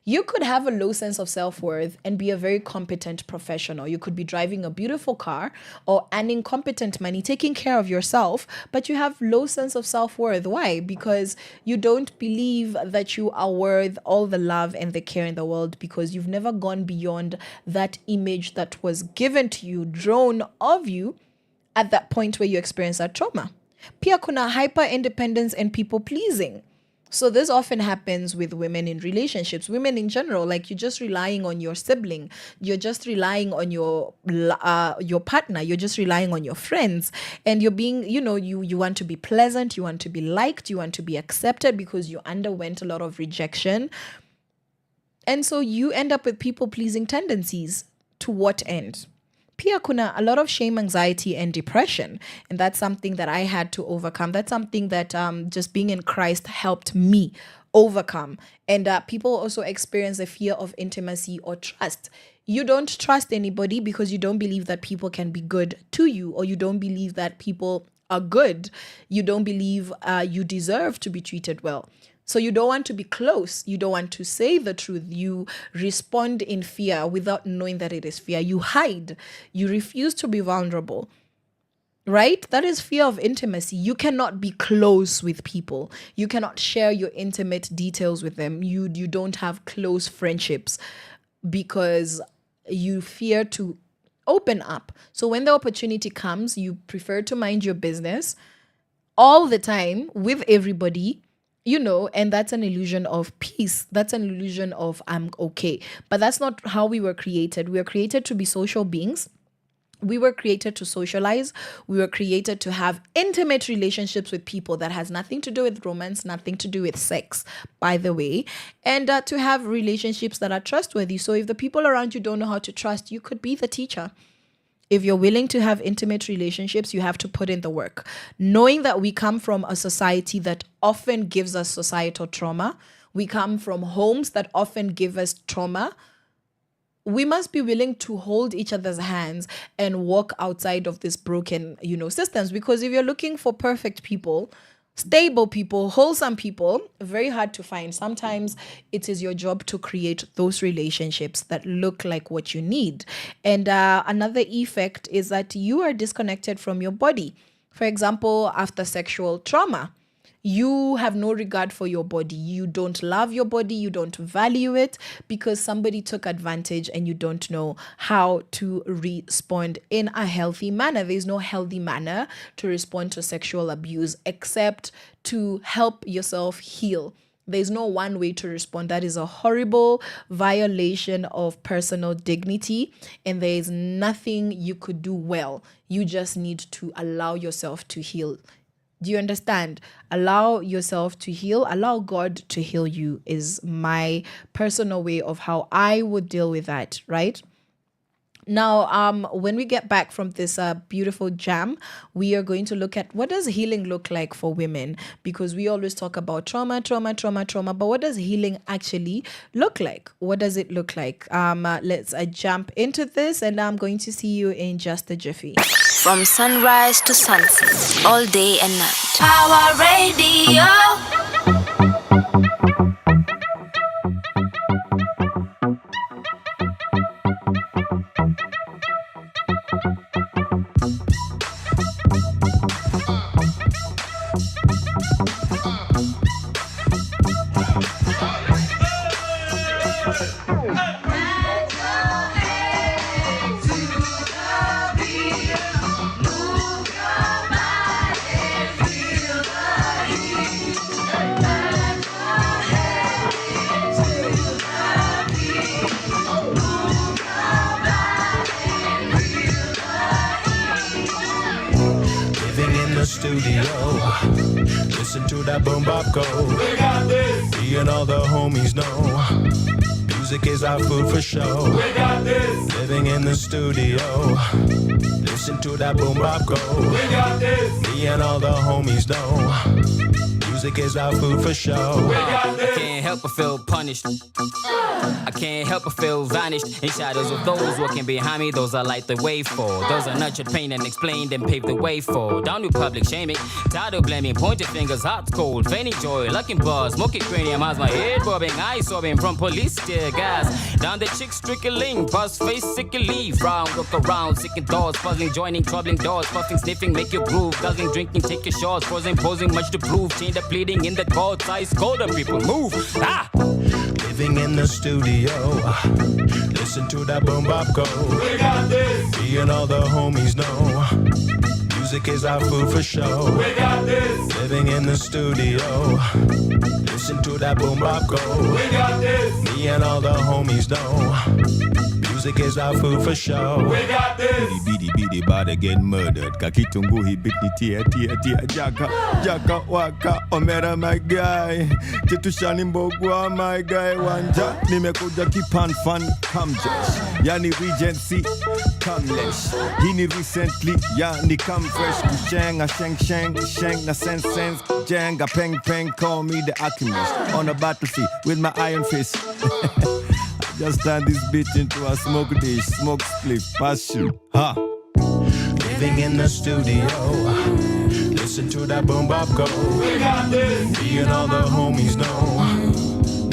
You could have a low sense of self-worth and be a very competent professional. You could be driving a beautiful car or earning competent money, taking care of yourself, but you have low sense of self-worth. Why? Because you don't believe that you are worth all the love and the care in the world because you've never gone beyond that image that was given to you, drawn of you at that point where you experience that trauma. Pia kuna hyper independence and people pleasing. So this often happens with women in relationships, women in general. Like, you're just relying on your sibling, you're just relying on your partner, you're just relying on your friends, and you're being, you want to be pleasant, you want to be liked, you want to be accepted because you underwent a lot of rejection, and so you end up with people pleasing tendencies. To what end? Pia kuna a lot of shame, anxiety, and depression. And that's something that I had to overcome. That's something that just being in Christ helped me overcome. And people also experience a fear of intimacy or trust. You don't trust anybody because you don't believe that people can be good to you, or you don't believe that people are good. You don't believe you deserve to be treated well. So you don't want to be close. You don't want to say the truth. You respond in fear without knowing that it is fear. You hide. You refuse to be vulnerable. Right? That is fear of intimacy. You cannot be close with people. You cannot share your intimate details with them. You don't have close friendships because you fear to open up. So when the opportunity comes, you prefer to mind your business all the time with everybody, and that's an illusion of peace. That's an illusion of I'm okay. But that's not how we were created. We were created to be social beings. We were created to socialize. We were created to have intimate relationships with people that has nothing to do with romance, nothing to do with sex, by the way, and to have relationships that are trustworthy. So if the people around you don't know how to trust, you could be the teacher. If you're willing to have intimate relationships, you have to put in the work. Knowing that we come from a society that often gives us societal trauma, we come from homes that often give us trauma, we must be willing to hold each other's hands and walk outside of this broken, systems. Because if you're looking for perfect people, stable people, wholesome people, very hard to find. Sometimes it is your job to create those relationships that look like what you need. And another effect is that you are disconnected from your body. For example, after sexual trauma, you have no regard for your body. You don't love your body. You don't value it because somebody took advantage and you don't know how to respond in a healthy manner. There's no healthy manner to respond to sexual abuse except to help yourself heal. There's no one way to respond. That is a horrible violation of personal dignity, and there is nothing you could do well. You just need to allow yourself to heal. Do you understand? Allow yourself to heal. Allow God to heal you is my personal way of how I would deal with that, right? Now, when we get back from this beautiful jam, we are going to look at what does healing look like for women, because we always talk about trauma, but what does healing actually look like? What does it look like? Let's jump into this, and I'm going to see you in just a jiffy. From sunrise to sunset, all day and night. Power Radio. Studio, listen to that boom bop go. We got this. Me and all the homies know music is our food for show. We got this. Living in the studio, listen to that boom bop go. We got this. Me and all the homies know music is our food for show. We got this. I can't help but feel punished. I can't help but feel vanished in shadows of those walking behind me. Those I light the way for. Those are nurtured, pain and explained and paved the way for. Down to public shaming, tired of blaming, pointing fingers, hearts cold, feigning joy, looking bars, smoking cranium, eyes my head bobbing, eyes sobbing from police tear gas. Down the chicks trickling, buzz face sickly, frown, look around, sicking thoughts, puzzling, joining, troubling doors, puffing, sniffing, make your groove, guzzling, drinking, take your shots, posing, much to prove, chained up, pleading in the court, ice colder, people move. Ah! Living in the studio, listen to that boom bop go. We got this. Me and all the homies know Music is our food for show. We got this. Living in the studio. Listen to that boom bop go. We got this. Me and all the homies know. Music is our food for show. We got this. Bidi body get murdered. Kakitungu he bit ni tia jaka waka omera my guy. Titushani mbogwa my guy wanja. Nimekuja kipan fan kamjesh. Yani Regency kamlesh. Hini recently yani come fresh. Kusheng a sheng na sense jang a peng call me the alchemist. On a battlefield with my iron fist. Just turn this bitch into a smoke dish, smoke split, pass you, ha. Living in the studio, listen to that boom bop go. We got this. Me and all the homies know,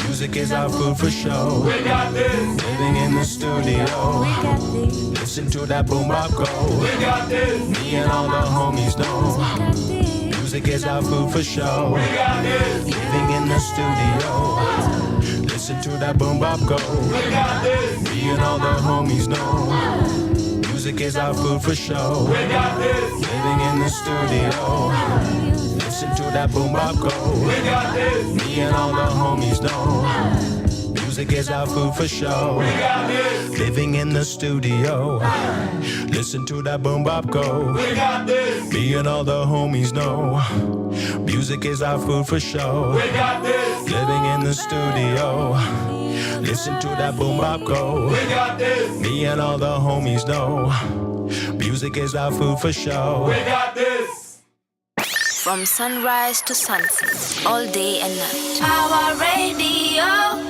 music is our food for show. We got this. Living in the studio, listen to that boom bop go. We got this. Me and all the homies know, music is our food for show. We got this. Living in the studio. Listen to that boom bop go. We got this. Me and all the homies know. Music is our food for show. We got this. Living in the studio. Listen to that boom bop go. We got this. Me and all the homies know. Music is our food for show. We got this. Living in the studio. Listen to that boom bop go. We got this. Me and all the homies know. Music is our food for show. We got this. Living in the studio. Listen to that boom bop go. We got this. Me and all the homies know. Music is our food for show. We got this. From sunrise to sunset, all day and night. Our radio.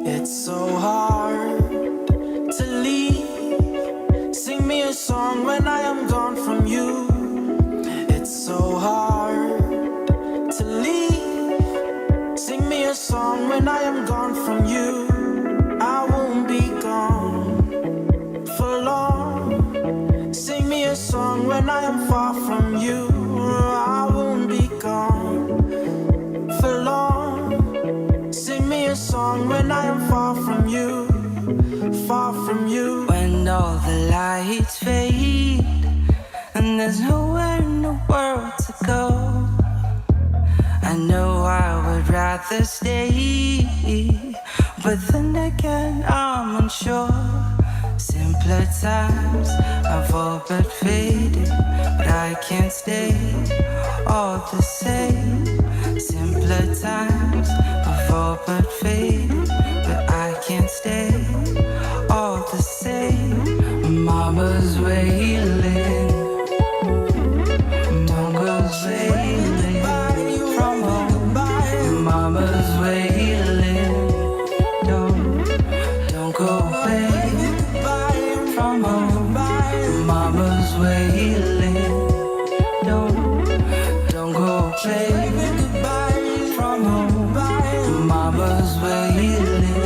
It's so hard to leave. Sing me a song when I am gone from you. It's so hard to leave. Sing me a song when I am gone from you. I won't be gone for long. Sing me a song when I am far from you. I won't be gone for long. Sing me a song when I am far from you, far from you. When all the lights fade and there's nowhere in the world to go, I know I would rather stay, but then again I'm unsure. Simpler times have all but faded, but I can't stay all the same. Simpler times have all but faded, but I can't stay all the same. Mama's wailing, Mongo's wailing from home. Mama's wailing, don't go away from home. Mama's wailing, don't go away from home. Mama's wailing,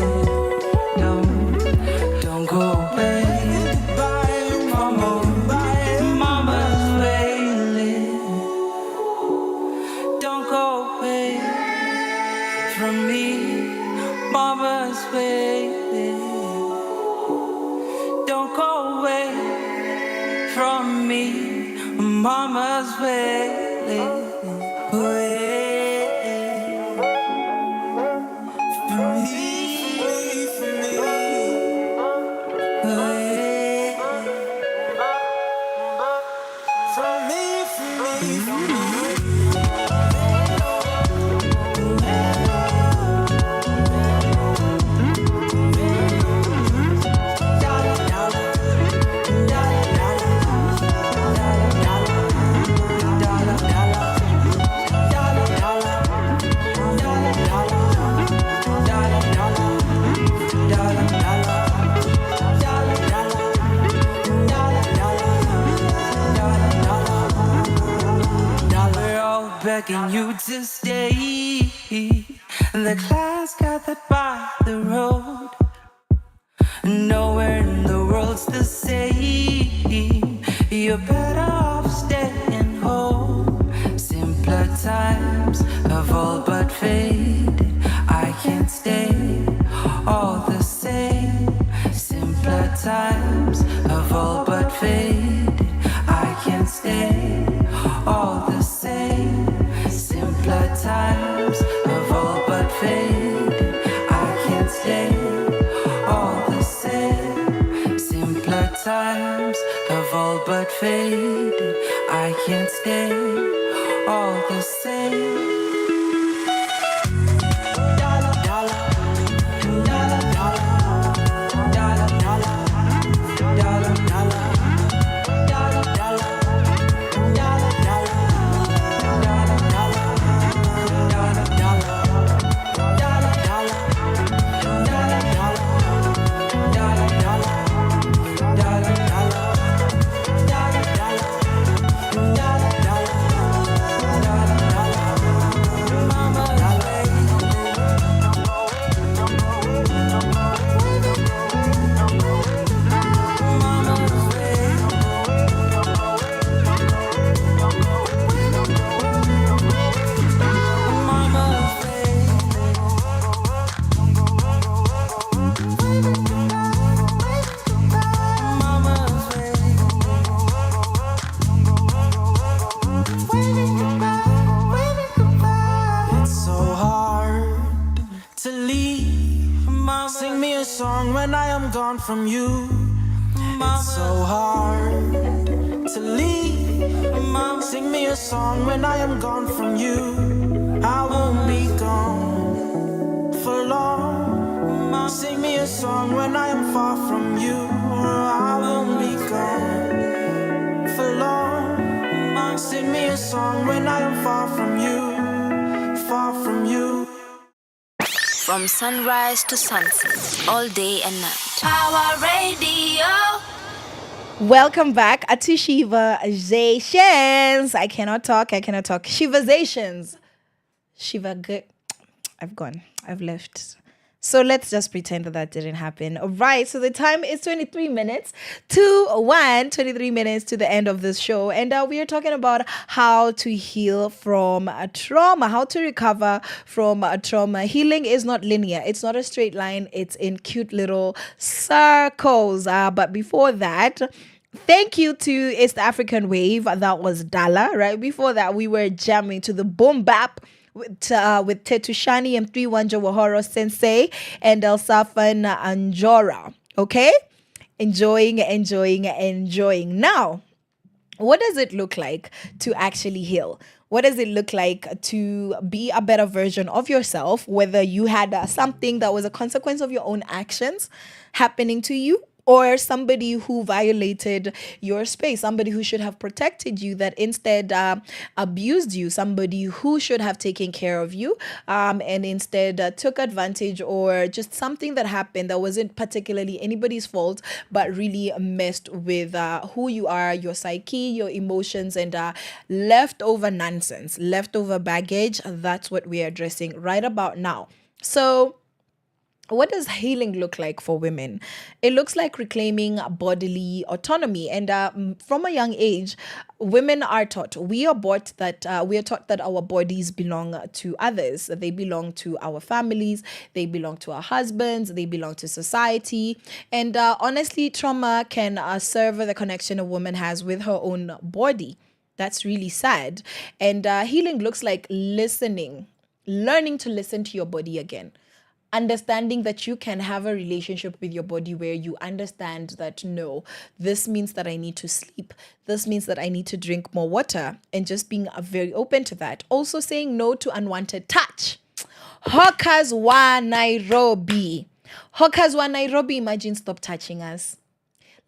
don't go away from home. Mama's wailing, don't go away from me. Mama's wailing, don't go away from me. Mama's wailing, for me. Begging you to stay. The class gathered by the road. Nowhere in the world's the same. You're better off staying home. Simpler times have all but fall but faded. I can't stay all the same. When I am gone from you, it's so hard to leave. Sing me a song when I am gone from you. I won't be gone for long. Sing me a song when I am far from you. I won't be gone for long. Sing me a song when I am far from you, far from you. From sunrise to sunset, all day and night. Power Radio. Welcome back to Sheversations. I cannot talk. Sheversations. I've left. So let's just pretend that didn't happen. All right. So the time is 23 minutes to 23 minutes to the end of this show. And we are talking about how to heal from trauma, how to recover from trauma. Healing is not linear. It's not a straight line. It's in cute little circles. But before that, thank you to East African Wave. That was Dala, right? Before that, we were jamming to the boom bap with Tetushani M3 Wahoro Sensei and Elsafan Anjora. Okay? Enjoying. Now, what does it look like to actually heal? What does it look like to be a better version of yourself, whether you had something that was a consequence of your own actions happening to you, or somebody who violated your space, somebody who should have protected you that instead abused you, somebody who should have taken care of you and instead took advantage, or just something that happened that wasn't particularly anybody's fault, but really messed with who you are, your psyche, your emotions, and leftover nonsense, leftover baggage. That's what we're addressing right about now. So, what does healing look like for women? It looks like reclaiming bodily autonomy. And from a young age, women are taught, we are taught that our bodies belong to others. They belong to our families. They belong to our husbands. They belong to society. And honestly, trauma can sever the connection a woman has with her own body. That's really sad. And healing looks like listening, learning to listen to your body again. Understanding that you can have a relationship with your body where you understand that, no, this means that I need to sleep. This means that I need to drink more water, and just being very open to that. Also saying no to unwanted touch. Hawkers wa Nairobi. Imagine stop touching us.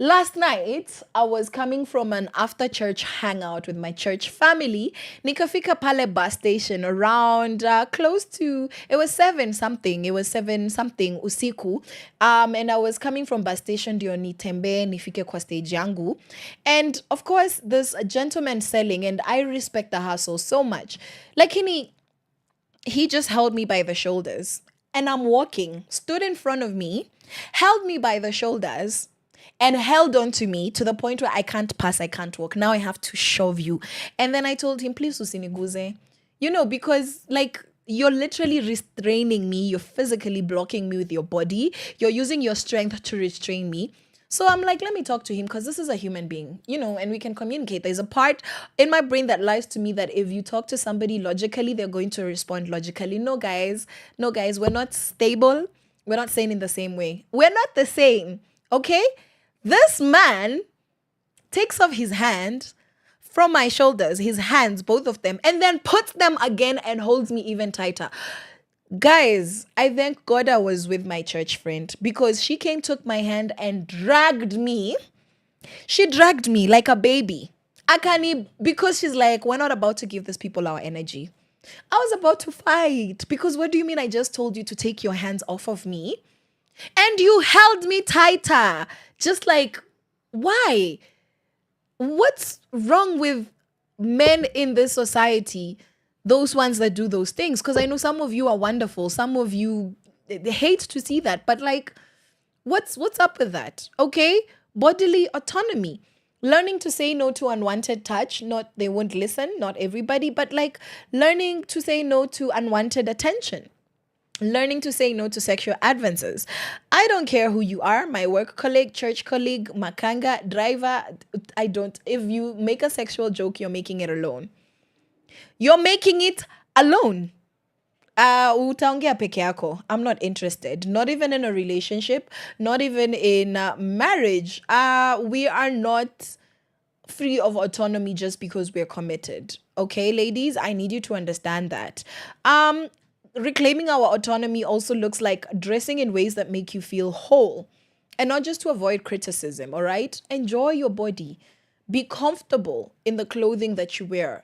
Last night, I was coming from an after-church hangout with my church family. Nikafika pale bus station around close to, it was 7 something usiku. And I was coming from bus station ndio nitembe nifike kwa stage yangu. And of course, this gentleman selling, and I respect the hustle so much. Like he just held me by the shoulders. And I'm walking, stood in front of me, held me by the shoulders, and held on to me to the point where I can't pass, I can't walk. Now I have to shove you. And then I told him, please usiniguze. Because like you're literally restraining me. You're physically blocking me with your body. You're using your strength to restrain me. So I'm like, let me talk to him because this is a human being, and we can communicate. There's a part in my brain that lies to me that if you talk to somebody logically, they're going to respond logically. No, guys, we're not stable. We're not sane in the same way. We're not the same, okay? This man takes off his hand from my shoulders, his hands, both of them, and then puts them again and holds me even tighter. Guys, I thank God I was with my church friend, because she came, took my hand and dragged me. She dragged me like a baby. Because she's like, we're not about to give these people our energy. I was about to fight, because what do you mean I just told you to take your hands off of me? And you held me tighter. Just like, why? What's wrong with men in this society? Those ones that do those things? Because I know some of you are wonderful. Some of you, they hate to see that. But like, what's up with that? Okay? Bodily autonomy. Learning to say no to unwanted touch. Not, they won't listen. Not everybody. But like, learning to say no to unwanted attention. Learning to say no to sexual advances. I don't care who you are, my work colleague, church colleague, makanga, driver. If you make a sexual joke, you're making it alone. You're making it alone. Utaongea peke yako. I'm not interested. Not even in a relationship. Not even in marriage. We are not free of autonomy just because we're committed. Okay, ladies? I need you to understand that. Reclaiming our autonomy also looks like dressing in ways that make you feel whole, and not just to avoid criticism, all right? Enjoy your body. Be comfortable in the clothing that you wear.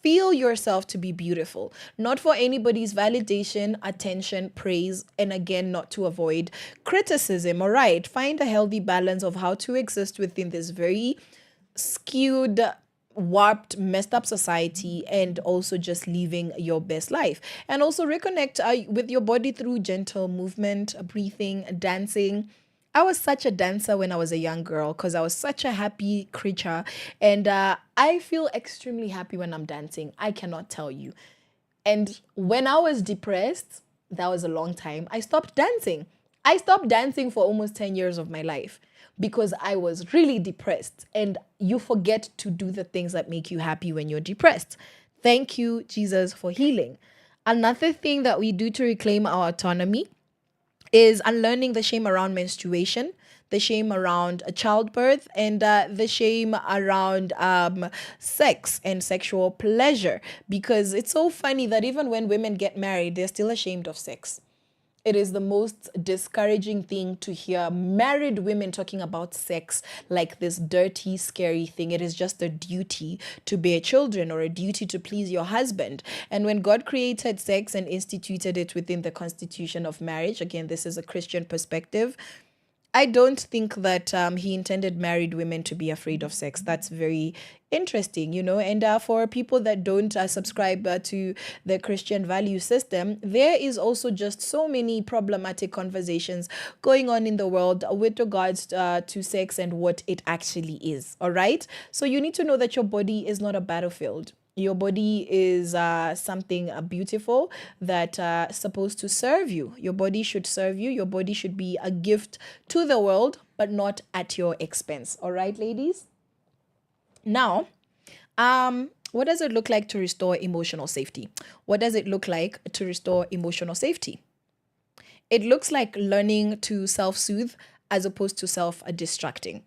Feel yourself to be beautiful, not for anybody's validation, attention, praise, and again, not to avoid criticism, all right? Find a healthy balance of how to exist within this very skewed, warped, messed up society, and also just living your best life. And also reconnect with your body through gentle movement, breathing, dancing. I was such a dancer when I was a young girl because I was such a happy creature. And I feel extremely happy when I'm dancing. I cannot tell you. And when I was depressed, that was a long time, I stopped dancing. I stopped dancing for almost 10 years of my life, because I was really depressed. And you forget to do the things that make you happy when you're depressed. Thank you, Jesus, for healing. Another thing that we do to reclaim our autonomy is unlearning the shame around menstruation, the shame around childbirth, and the shame around sex and sexual pleasure. Because it's so funny that even when women get married, they're still ashamed of sex. It is the most discouraging thing to hear married women talking about sex like this dirty, scary thing. It is just a duty to bear children or a duty to please your husband. And when God created sex and instituted it within the constitution of marriage, again, this is a Christian perspective, I don't think that he intended married women to be afraid of sex. That's very interesting, you know. And for people that don't subscribe to the Christian value system, there is also just so many problematic conversations going on in the world with regards to sex and what it actually is. All right. So you need to know that your body is not a battlefield. Your body is something beautiful that's supposed to serve you. Your body should serve you. Your body should be a gift to the world, but not at your expense. All right, ladies? Now, what does it look like to restore emotional safety? What does it look like to restore emotional safety? It looks like learning to self-soothe as opposed to self-distracting.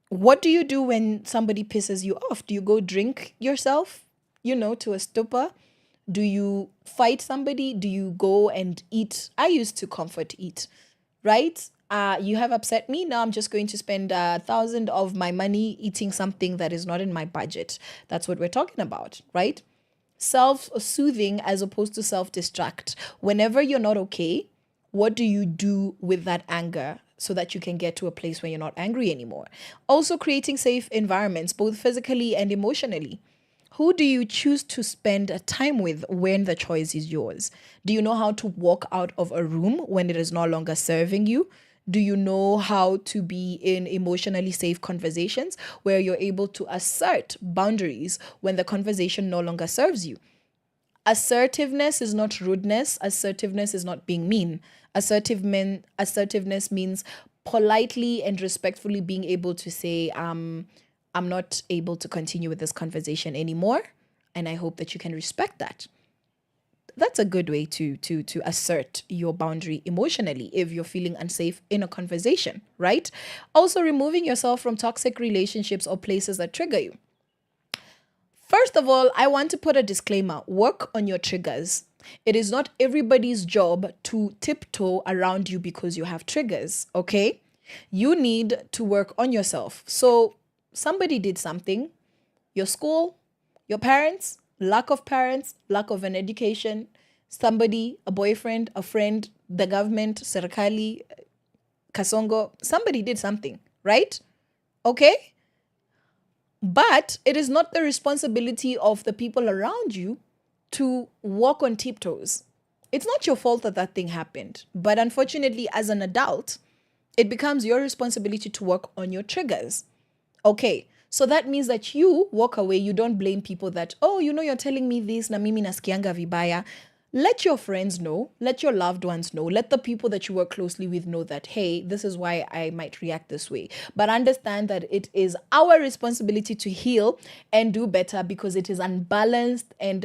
What do you do when somebody pisses you off? Do you go drink yourself, to a stupor? Do you fight somebody? Do you go and eat? I used to comfort eat, right? You have upset me. Now I'm just going to spend 1,000 of my money eating something that is not in my budget. That's what we're talking about, right? Self-soothing as opposed to self-distract. Whenever you're not okay, what do you do with that anger so that you can get to a place where you're not angry anymore? Also creating safe environments, both physically and emotionally. Who do you choose to spend time with when the choice is yours? Do you know how to walk out of a room when it is no longer serving you? Do you know how to be in emotionally safe conversations where you're able to assert boundaries when the conversation no longer serves you? Assertiveness is not rudeness. Assertiveness is not being mean. Assertiveness means politely and respectfully being able to say, I'm not able to continue with this conversation anymore, and I hope that you can respect that. that's a good way to assert your boundary emotionally if you're feeling unsafe in a conversation, right? Also, removing yourself from toxic relationships or places that trigger you. First of all, I want to put a disclaimer. Work on your triggers. It is not everybody's job to tiptoe around you because you have triggers, okay? You need to work on yourself. So somebody did something, your school, your parents, lack of an education, somebody, a boyfriend, a friend, the government, serikali, kasongo, somebody did something, right? Okay? But it is not the responsibility of the people around you to walk on tiptoes. It's not your fault that that thing happened. But unfortunately, as an adult, it becomes your responsibility to work on your triggers. Okay, so that means that you walk away. You don't blame people that, oh, you're telling me this, na mimi nasikianga vibaya. Let your friends know, let your loved ones know, let the people that you work closely with know that, hey, this is why I might react this way. But understand that it is our responsibility to heal and do better, because it is unbalanced and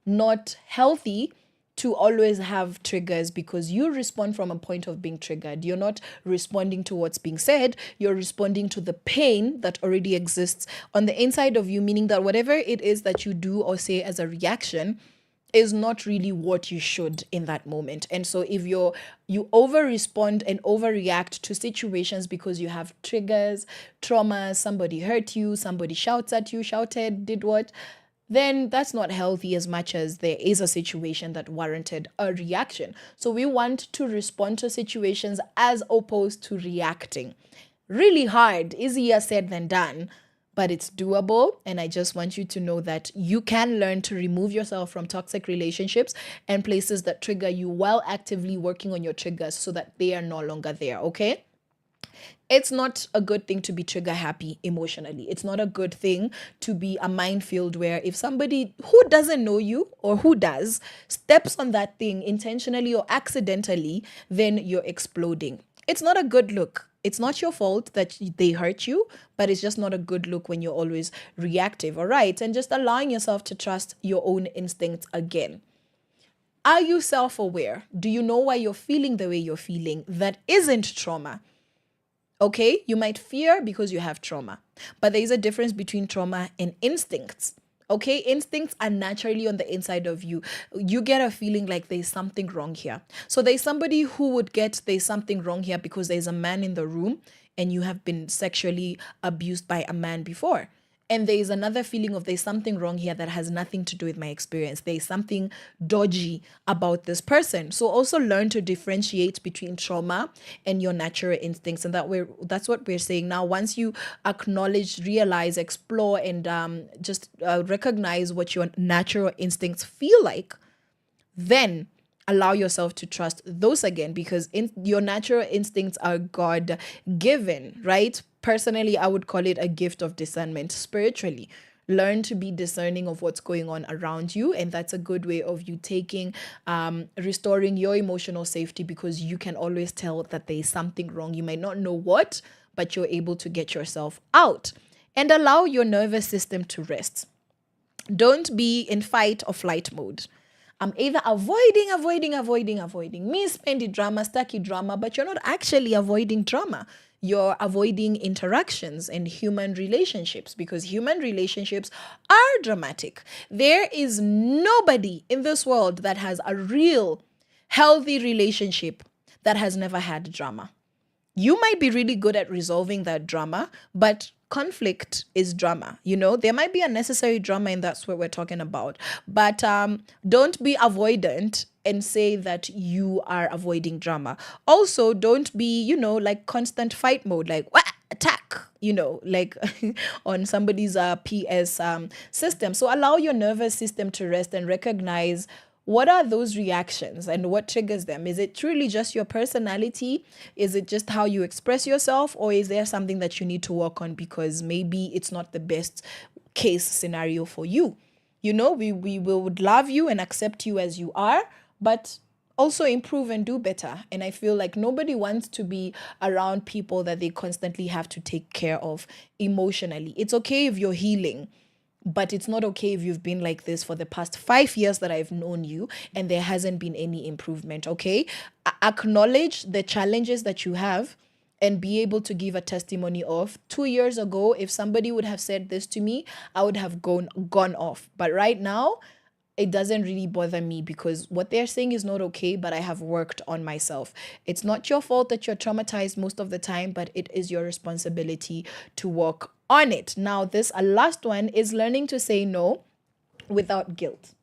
not healthy to always have triggers, because you respond from a point of being triggered. You're not responding to what's being said. You're responding to the pain that already exists on the inside of you, meaning that whatever it is that you do or say as a reaction is not really what you should in that moment. And so if you over respond and overreact to situations because you have triggers, traumas, somebody hurt you, somebody shouts at you, did what, then that's not healthy as much as there is a situation that warranted a reaction. So we want to respond to situations as opposed to reacting. Really hard, easier said than done, but it's doable. And I just want you to know that you can learn to remove yourself from toxic relationships and places that trigger you while actively working on your triggers so that they are no longer there, okay? It's not a good thing to be trigger happy emotionally. It's not a good thing to be a minefield where if somebody who doesn't know you or who does steps on that thing intentionally or accidentally, then you're exploding. It's not a good look. It's not your fault that they hurt you, but it's just not a good look when you're always reactive, all right? And just allowing yourself to trust your own instincts again. Are you self-aware? Do you know why you're feeling the way you're feeling? That isn't trauma. Okay, you might fear because you have trauma, but there is a difference between trauma and instincts. Okay, instincts are naturally on the inside of you. You get a feeling like there's something wrong here. So there's somebody who would get there's something wrong here because there's a man in the room and you have been sexually abused by a man before. And there is another feeling of there's something wrong here that has nothing to do with my experience. There's something dodgy about this person. So also learn to differentiate between trauma and your natural instincts. And that's what we're saying now. Once you acknowledge, realize, explore, and just recognize what your natural instincts feel like, then allow yourself to trust those again, because your natural instincts are God-given, right? Personally, I would call it a gift of discernment spiritually. Learn to be discerning of what's going on around you. And that's a good way of you restoring your emotional safety, because you can always tell that there is something wrong. You might not know what, but you're able to get yourself out. And allow your nervous system to rest. Don't be in fight or flight mode. I'm either avoiding. Me spending drama, stacky drama, but you're not actually avoiding drama. You're avoiding interactions and human relationships, because human relationships are dramatic. There is nobody in this world that has a real healthy relationship that has never had drama. You might be really good at resolving that drama, but conflict is drama. There might be unnecessary drama, and that's what we're talking about. But don't be avoidant and say that you are avoiding drama. Also, don't be, like constant fight mode, like attack, like on somebody's PS system. So allow your nervous system to rest and recognize what are those reactions and what triggers them. Is it truly just your personality? Is it just how you express yourself? Or is there something that you need to work on because maybe it's not the best case scenario for you? We would love you and accept you as you are, but also improve and do better. And I feel like nobody wants to be around people that they constantly have to take care of emotionally. It's okay if you're healing, But it's not okay if you've been like this for the past 5 years that I've known you and there hasn't been any improvement, okay? Acknowledge the challenges that you have and be able to give a testimony of 2 years ago, if somebody would have said this to me, I would have gone off. But right now, it doesn't really bother me because what they're saying is not okay, but I have worked on myself. It's not your fault that you're traumatized most of the time, but it is your responsibility to work on it. Now, this last one is learning to say no without guilt.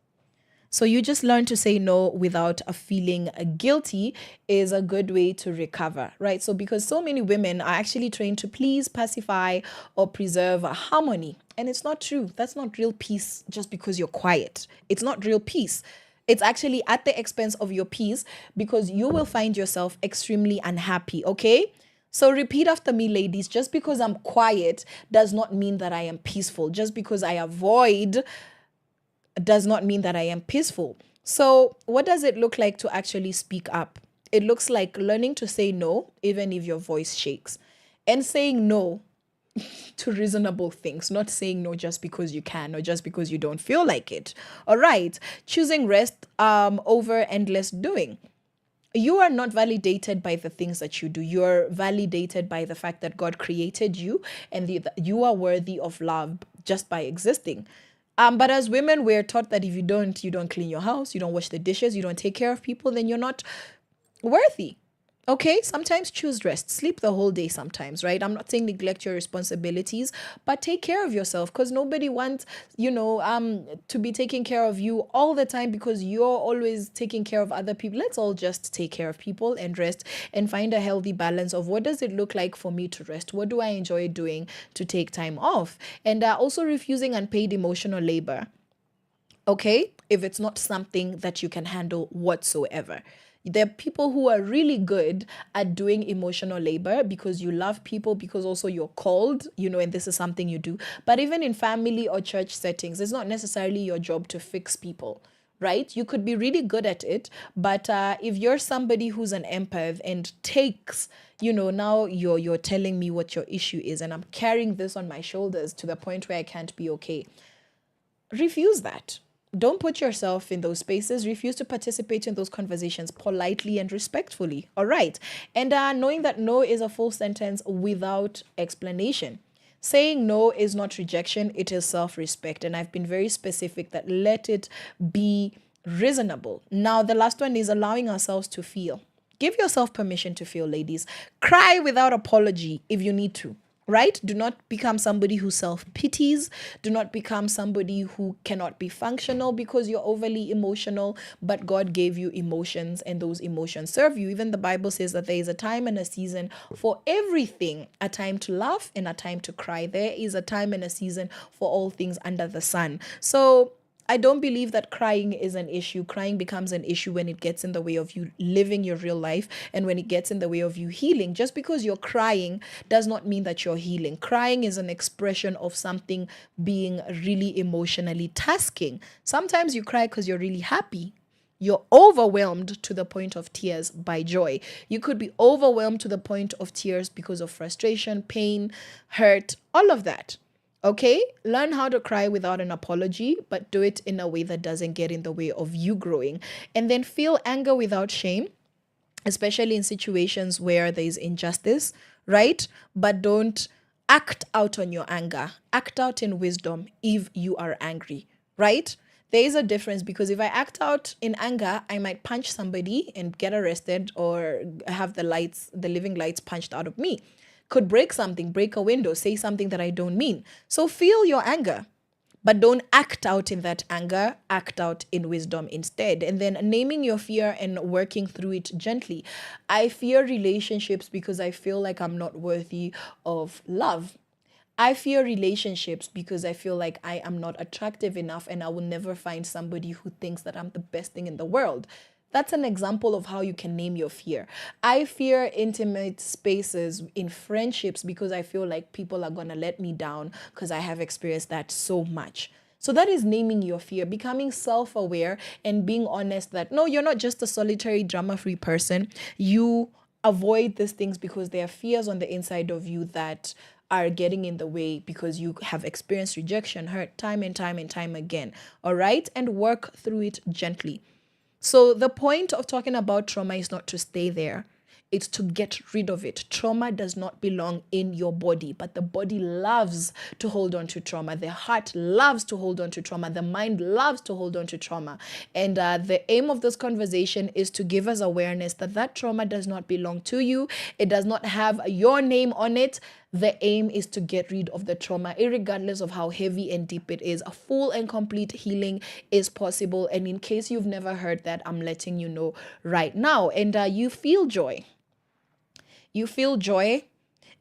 So you just learn to say no without a feeling guilty is a good way to recover, right? So because so many women are actually trained to please, pacify, or preserve a harmony. And it's not true. That's not real peace just because you're quiet. It's not real peace. It's actually at the expense of your peace because you will find yourself extremely unhappy, okay? So repeat after me, ladies. Just because I'm quiet does not mean that I am peaceful. Just because I avoid does not mean that I am peaceful. So what does it look like to actually speak up? It looks like learning to say no, even if your voice shakes, and saying no to reasonable things, not saying no just because you can or just because you don't feel like it. All right. Choosing rest over endless doing. You are not validated by the things that you do. You're validated by the fact that God created you and you are worthy of love just by existing. But as women, we're taught that if you don't clean your house, you don't wash the dishes, you don't take care of people, then you're not worthy. Okay, sometimes choose rest. Sleep the whole day sometimes, right? I'm not saying neglect your responsibilities, but take care of yourself because nobody wants, to be taking care of you all the time because you're always taking care of other people. Let's all just take care of people and rest and find a healthy balance of what does it look like for me to rest? What do I enjoy doing to take time off? And also refusing unpaid emotional labor. Okay, if it's not something that you can handle whatsoever. There are people who are really good at doing emotional labor because you love people, because also you're called, and this is something you do. But even in family or church settings, it's not necessarily your job to fix people, right? You could be really good at it, but if you're somebody who's an empath and takes, now you're telling me what your issue is and I'm carrying this on my shoulders to the point where I can't be okay. Refuse that. Don't put yourself in those spaces. Refuse to participate in those conversations politely and respectfully. All right. And knowing that no is a full sentence without explanation. Saying no is not rejection. It is self-respect. And I've been very specific that let it be reasonable. Now, the last one is allowing ourselves to feel. Give yourself permission to feel, ladies. Cry without apology if you need to. Right? Do not become somebody who self-pities. Do not become somebody who cannot be functional because you're overly emotional, but God gave you emotions and those emotions serve you. Even the Bible says that there is a time and a season for everything, a time to laugh and a time to cry. There is a time and a season for all things under the sun. So I don't believe that crying is an issue. Crying becomes an issue when it gets in the way of you living your real life and when it gets in the way of you healing. Just because you're crying does not mean that you're healing. Crying is an expression of something being really emotionally tasking. Sometimes you cry because you're really happy. You're overwhelmed to the point of tears by joy. You could be overwhelmed to the point of tears because of frustration, pain, hurt, all of that. Okay, learn how to cry without an apology, but do it in a way that doesn't get in the way of you growing. And then feel anger without shame, especially in situations where there is injustice, right? But don't act out on your anger. Act out in wisdom if you are angry, right? There is a difference because if I act out in anger, I might punch somebody and get arrested or have the living lights punched out of me. Could break something, break a window, say something that I don't mean. So feel your anger, but don't act out in that anger. Act out in wisdom instead. And then naming your fear and working through it gently. I fear relationships because I feel like I'm not worthy of love. I fear relationships because I feel like I am not attractive enough and I will never find somebody who thinks that I'm the best thing in the world. That's an example of how you can name your fear. I fear intimate spaces in friendships because I feel like people are going to let me down because I have experienced that so much. So that is naming your fear, becoming self-aware and being honest that, no, you're not just a solitary drama-free person. You avoid these things because there are fears on the inside of you that are getting in the way because you have experienced rejection, hurt time and time and time again. All right? And work through it gently. So the point of talking about trauma is not to stay there. It's to get rid of it. Trauma does not belong in your body, but the body loves to hold on to trauma. The heart loves to hold on to trauma. The mind loves to hold on to trauma. And the aim of this conversation is to give us awareness that that trauma does not belong to you. It does not have your name on it. The aim is to get rid of the trauma, irregardless of how heavy and deep it is. A full and complete healing is possible. And in case you've never heard that, I'm letting you know right now. And you feel joy. You feel joy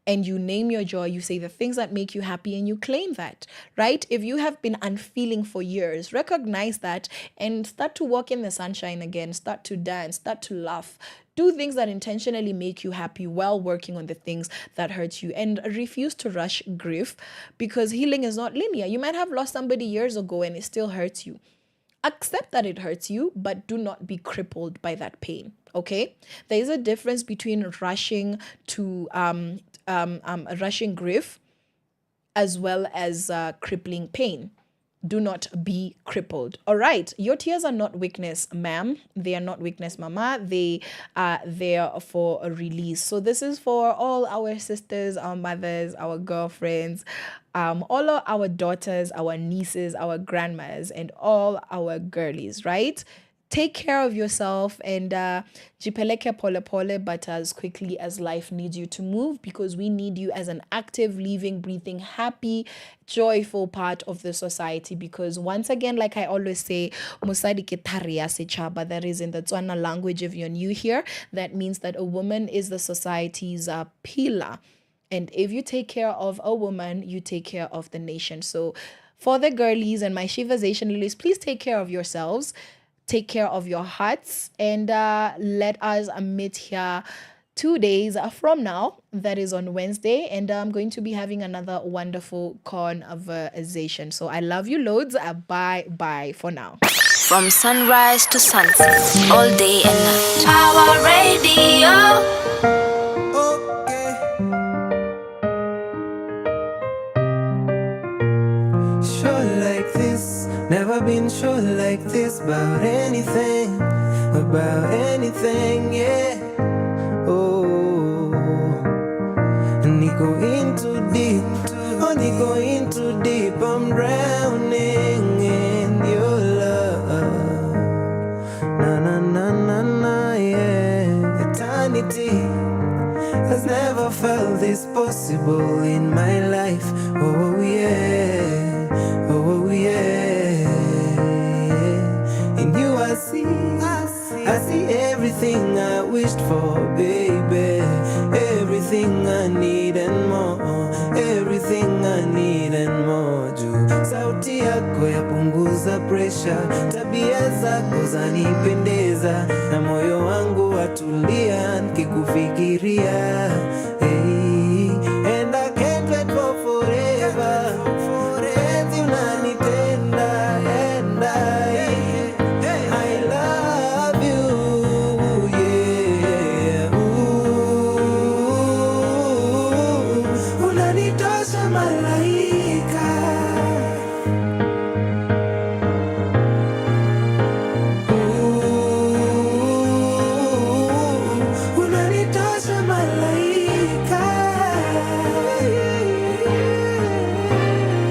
and you name your joy. You say the things that make you happy and you claim that, right? If you have been unfeeling for years, recognize that and start to walk in the sunshine again. Start to dance, start to laugh. Do things that intentionally make you happy while working on the things that hurt you, and refuse to rush grief, because healing is not linear. You might have lost somebody years ago and it still hurts you. Accept that it hurts you, but do not be crippled by that pain. Okay? There is a difference between rushing to rushing grief as well as crippling pain. Do not be crippled. All right. Your tears are not weakness, ma'am. They are not weakness, mama. They are there for a release. So this is for all our sisters, our mothers, our girlfriends, all of our daughters, our nieces, our grandmas, and all our girlies, right? Take care of yourself and jipeleke pole pole, but as quickly as life needs you to move, because we need you as an active, living, breathing, happy, joyful part of the society. Because once again, like I always say, musadi ke tharia sechaba, that is in the Tswana language. If you're new here, that means that a woman is the society's pillar. And if you take care of a woman, you take care of the nation. So for the girlies and my Sheversation lilies, please take care of yourselves. Take care of your hearts, and let us meet here 2 days from now. That is on Wednesday, and I'm going to be having another wonderful conversation. So I love you loads. Bye for now. From sunrise to sunset, all day and night. Our radio. Never been sure like this about anything, yeah. Oh, and you go into deep, I'm drowning in your love. Na, yeah. Eternity has never felt this possible in my life. Oh yeah. I see everything I wished for, baby. Everything I need and more. Everything I need and more. Sauti yako yapunguza pressure. Tabia zako zanipendeza. Na moyo wangu watulia nikikufikiria. Hey, and I can't wait for forever. Penzi unanitenda and I love you, yeah. Ooh, unanitosha malaika. Ooh, unanitosha malaika.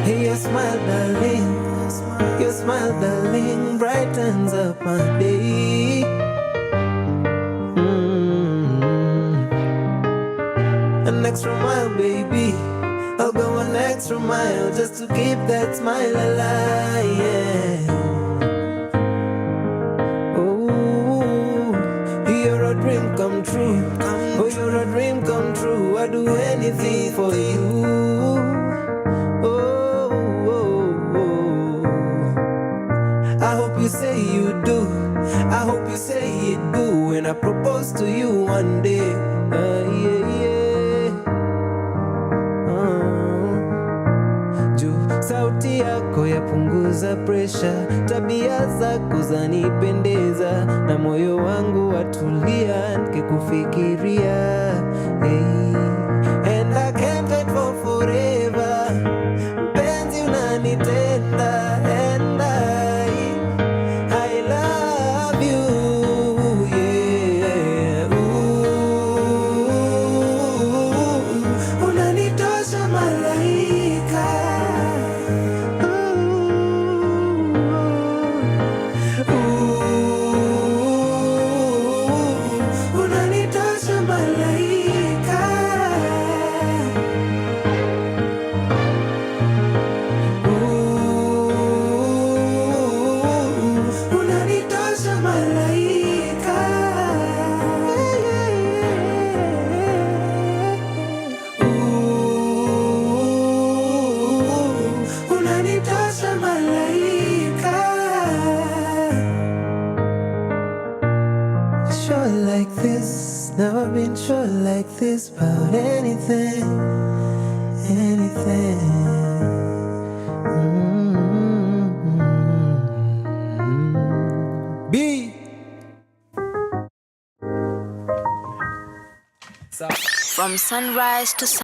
Hey, your smile, darling. Your smile, darling, brightens up my day. An extra mile, baby. I'll go an extra mile just to keep that smile alive, yeah. Oh, you're a dream come true. Oh, you're a dream come true. I'd do anything for you. I hope you say you do. I hope you say it do when I propose to you one day. Sauti yako yapunguza pressure. Tabia zako zanipendeza. Na moyo wangu watulia nikikufikiria. Hey. And I can't wait for forever. Never been sure like this about anything, anything. B. From sunrise to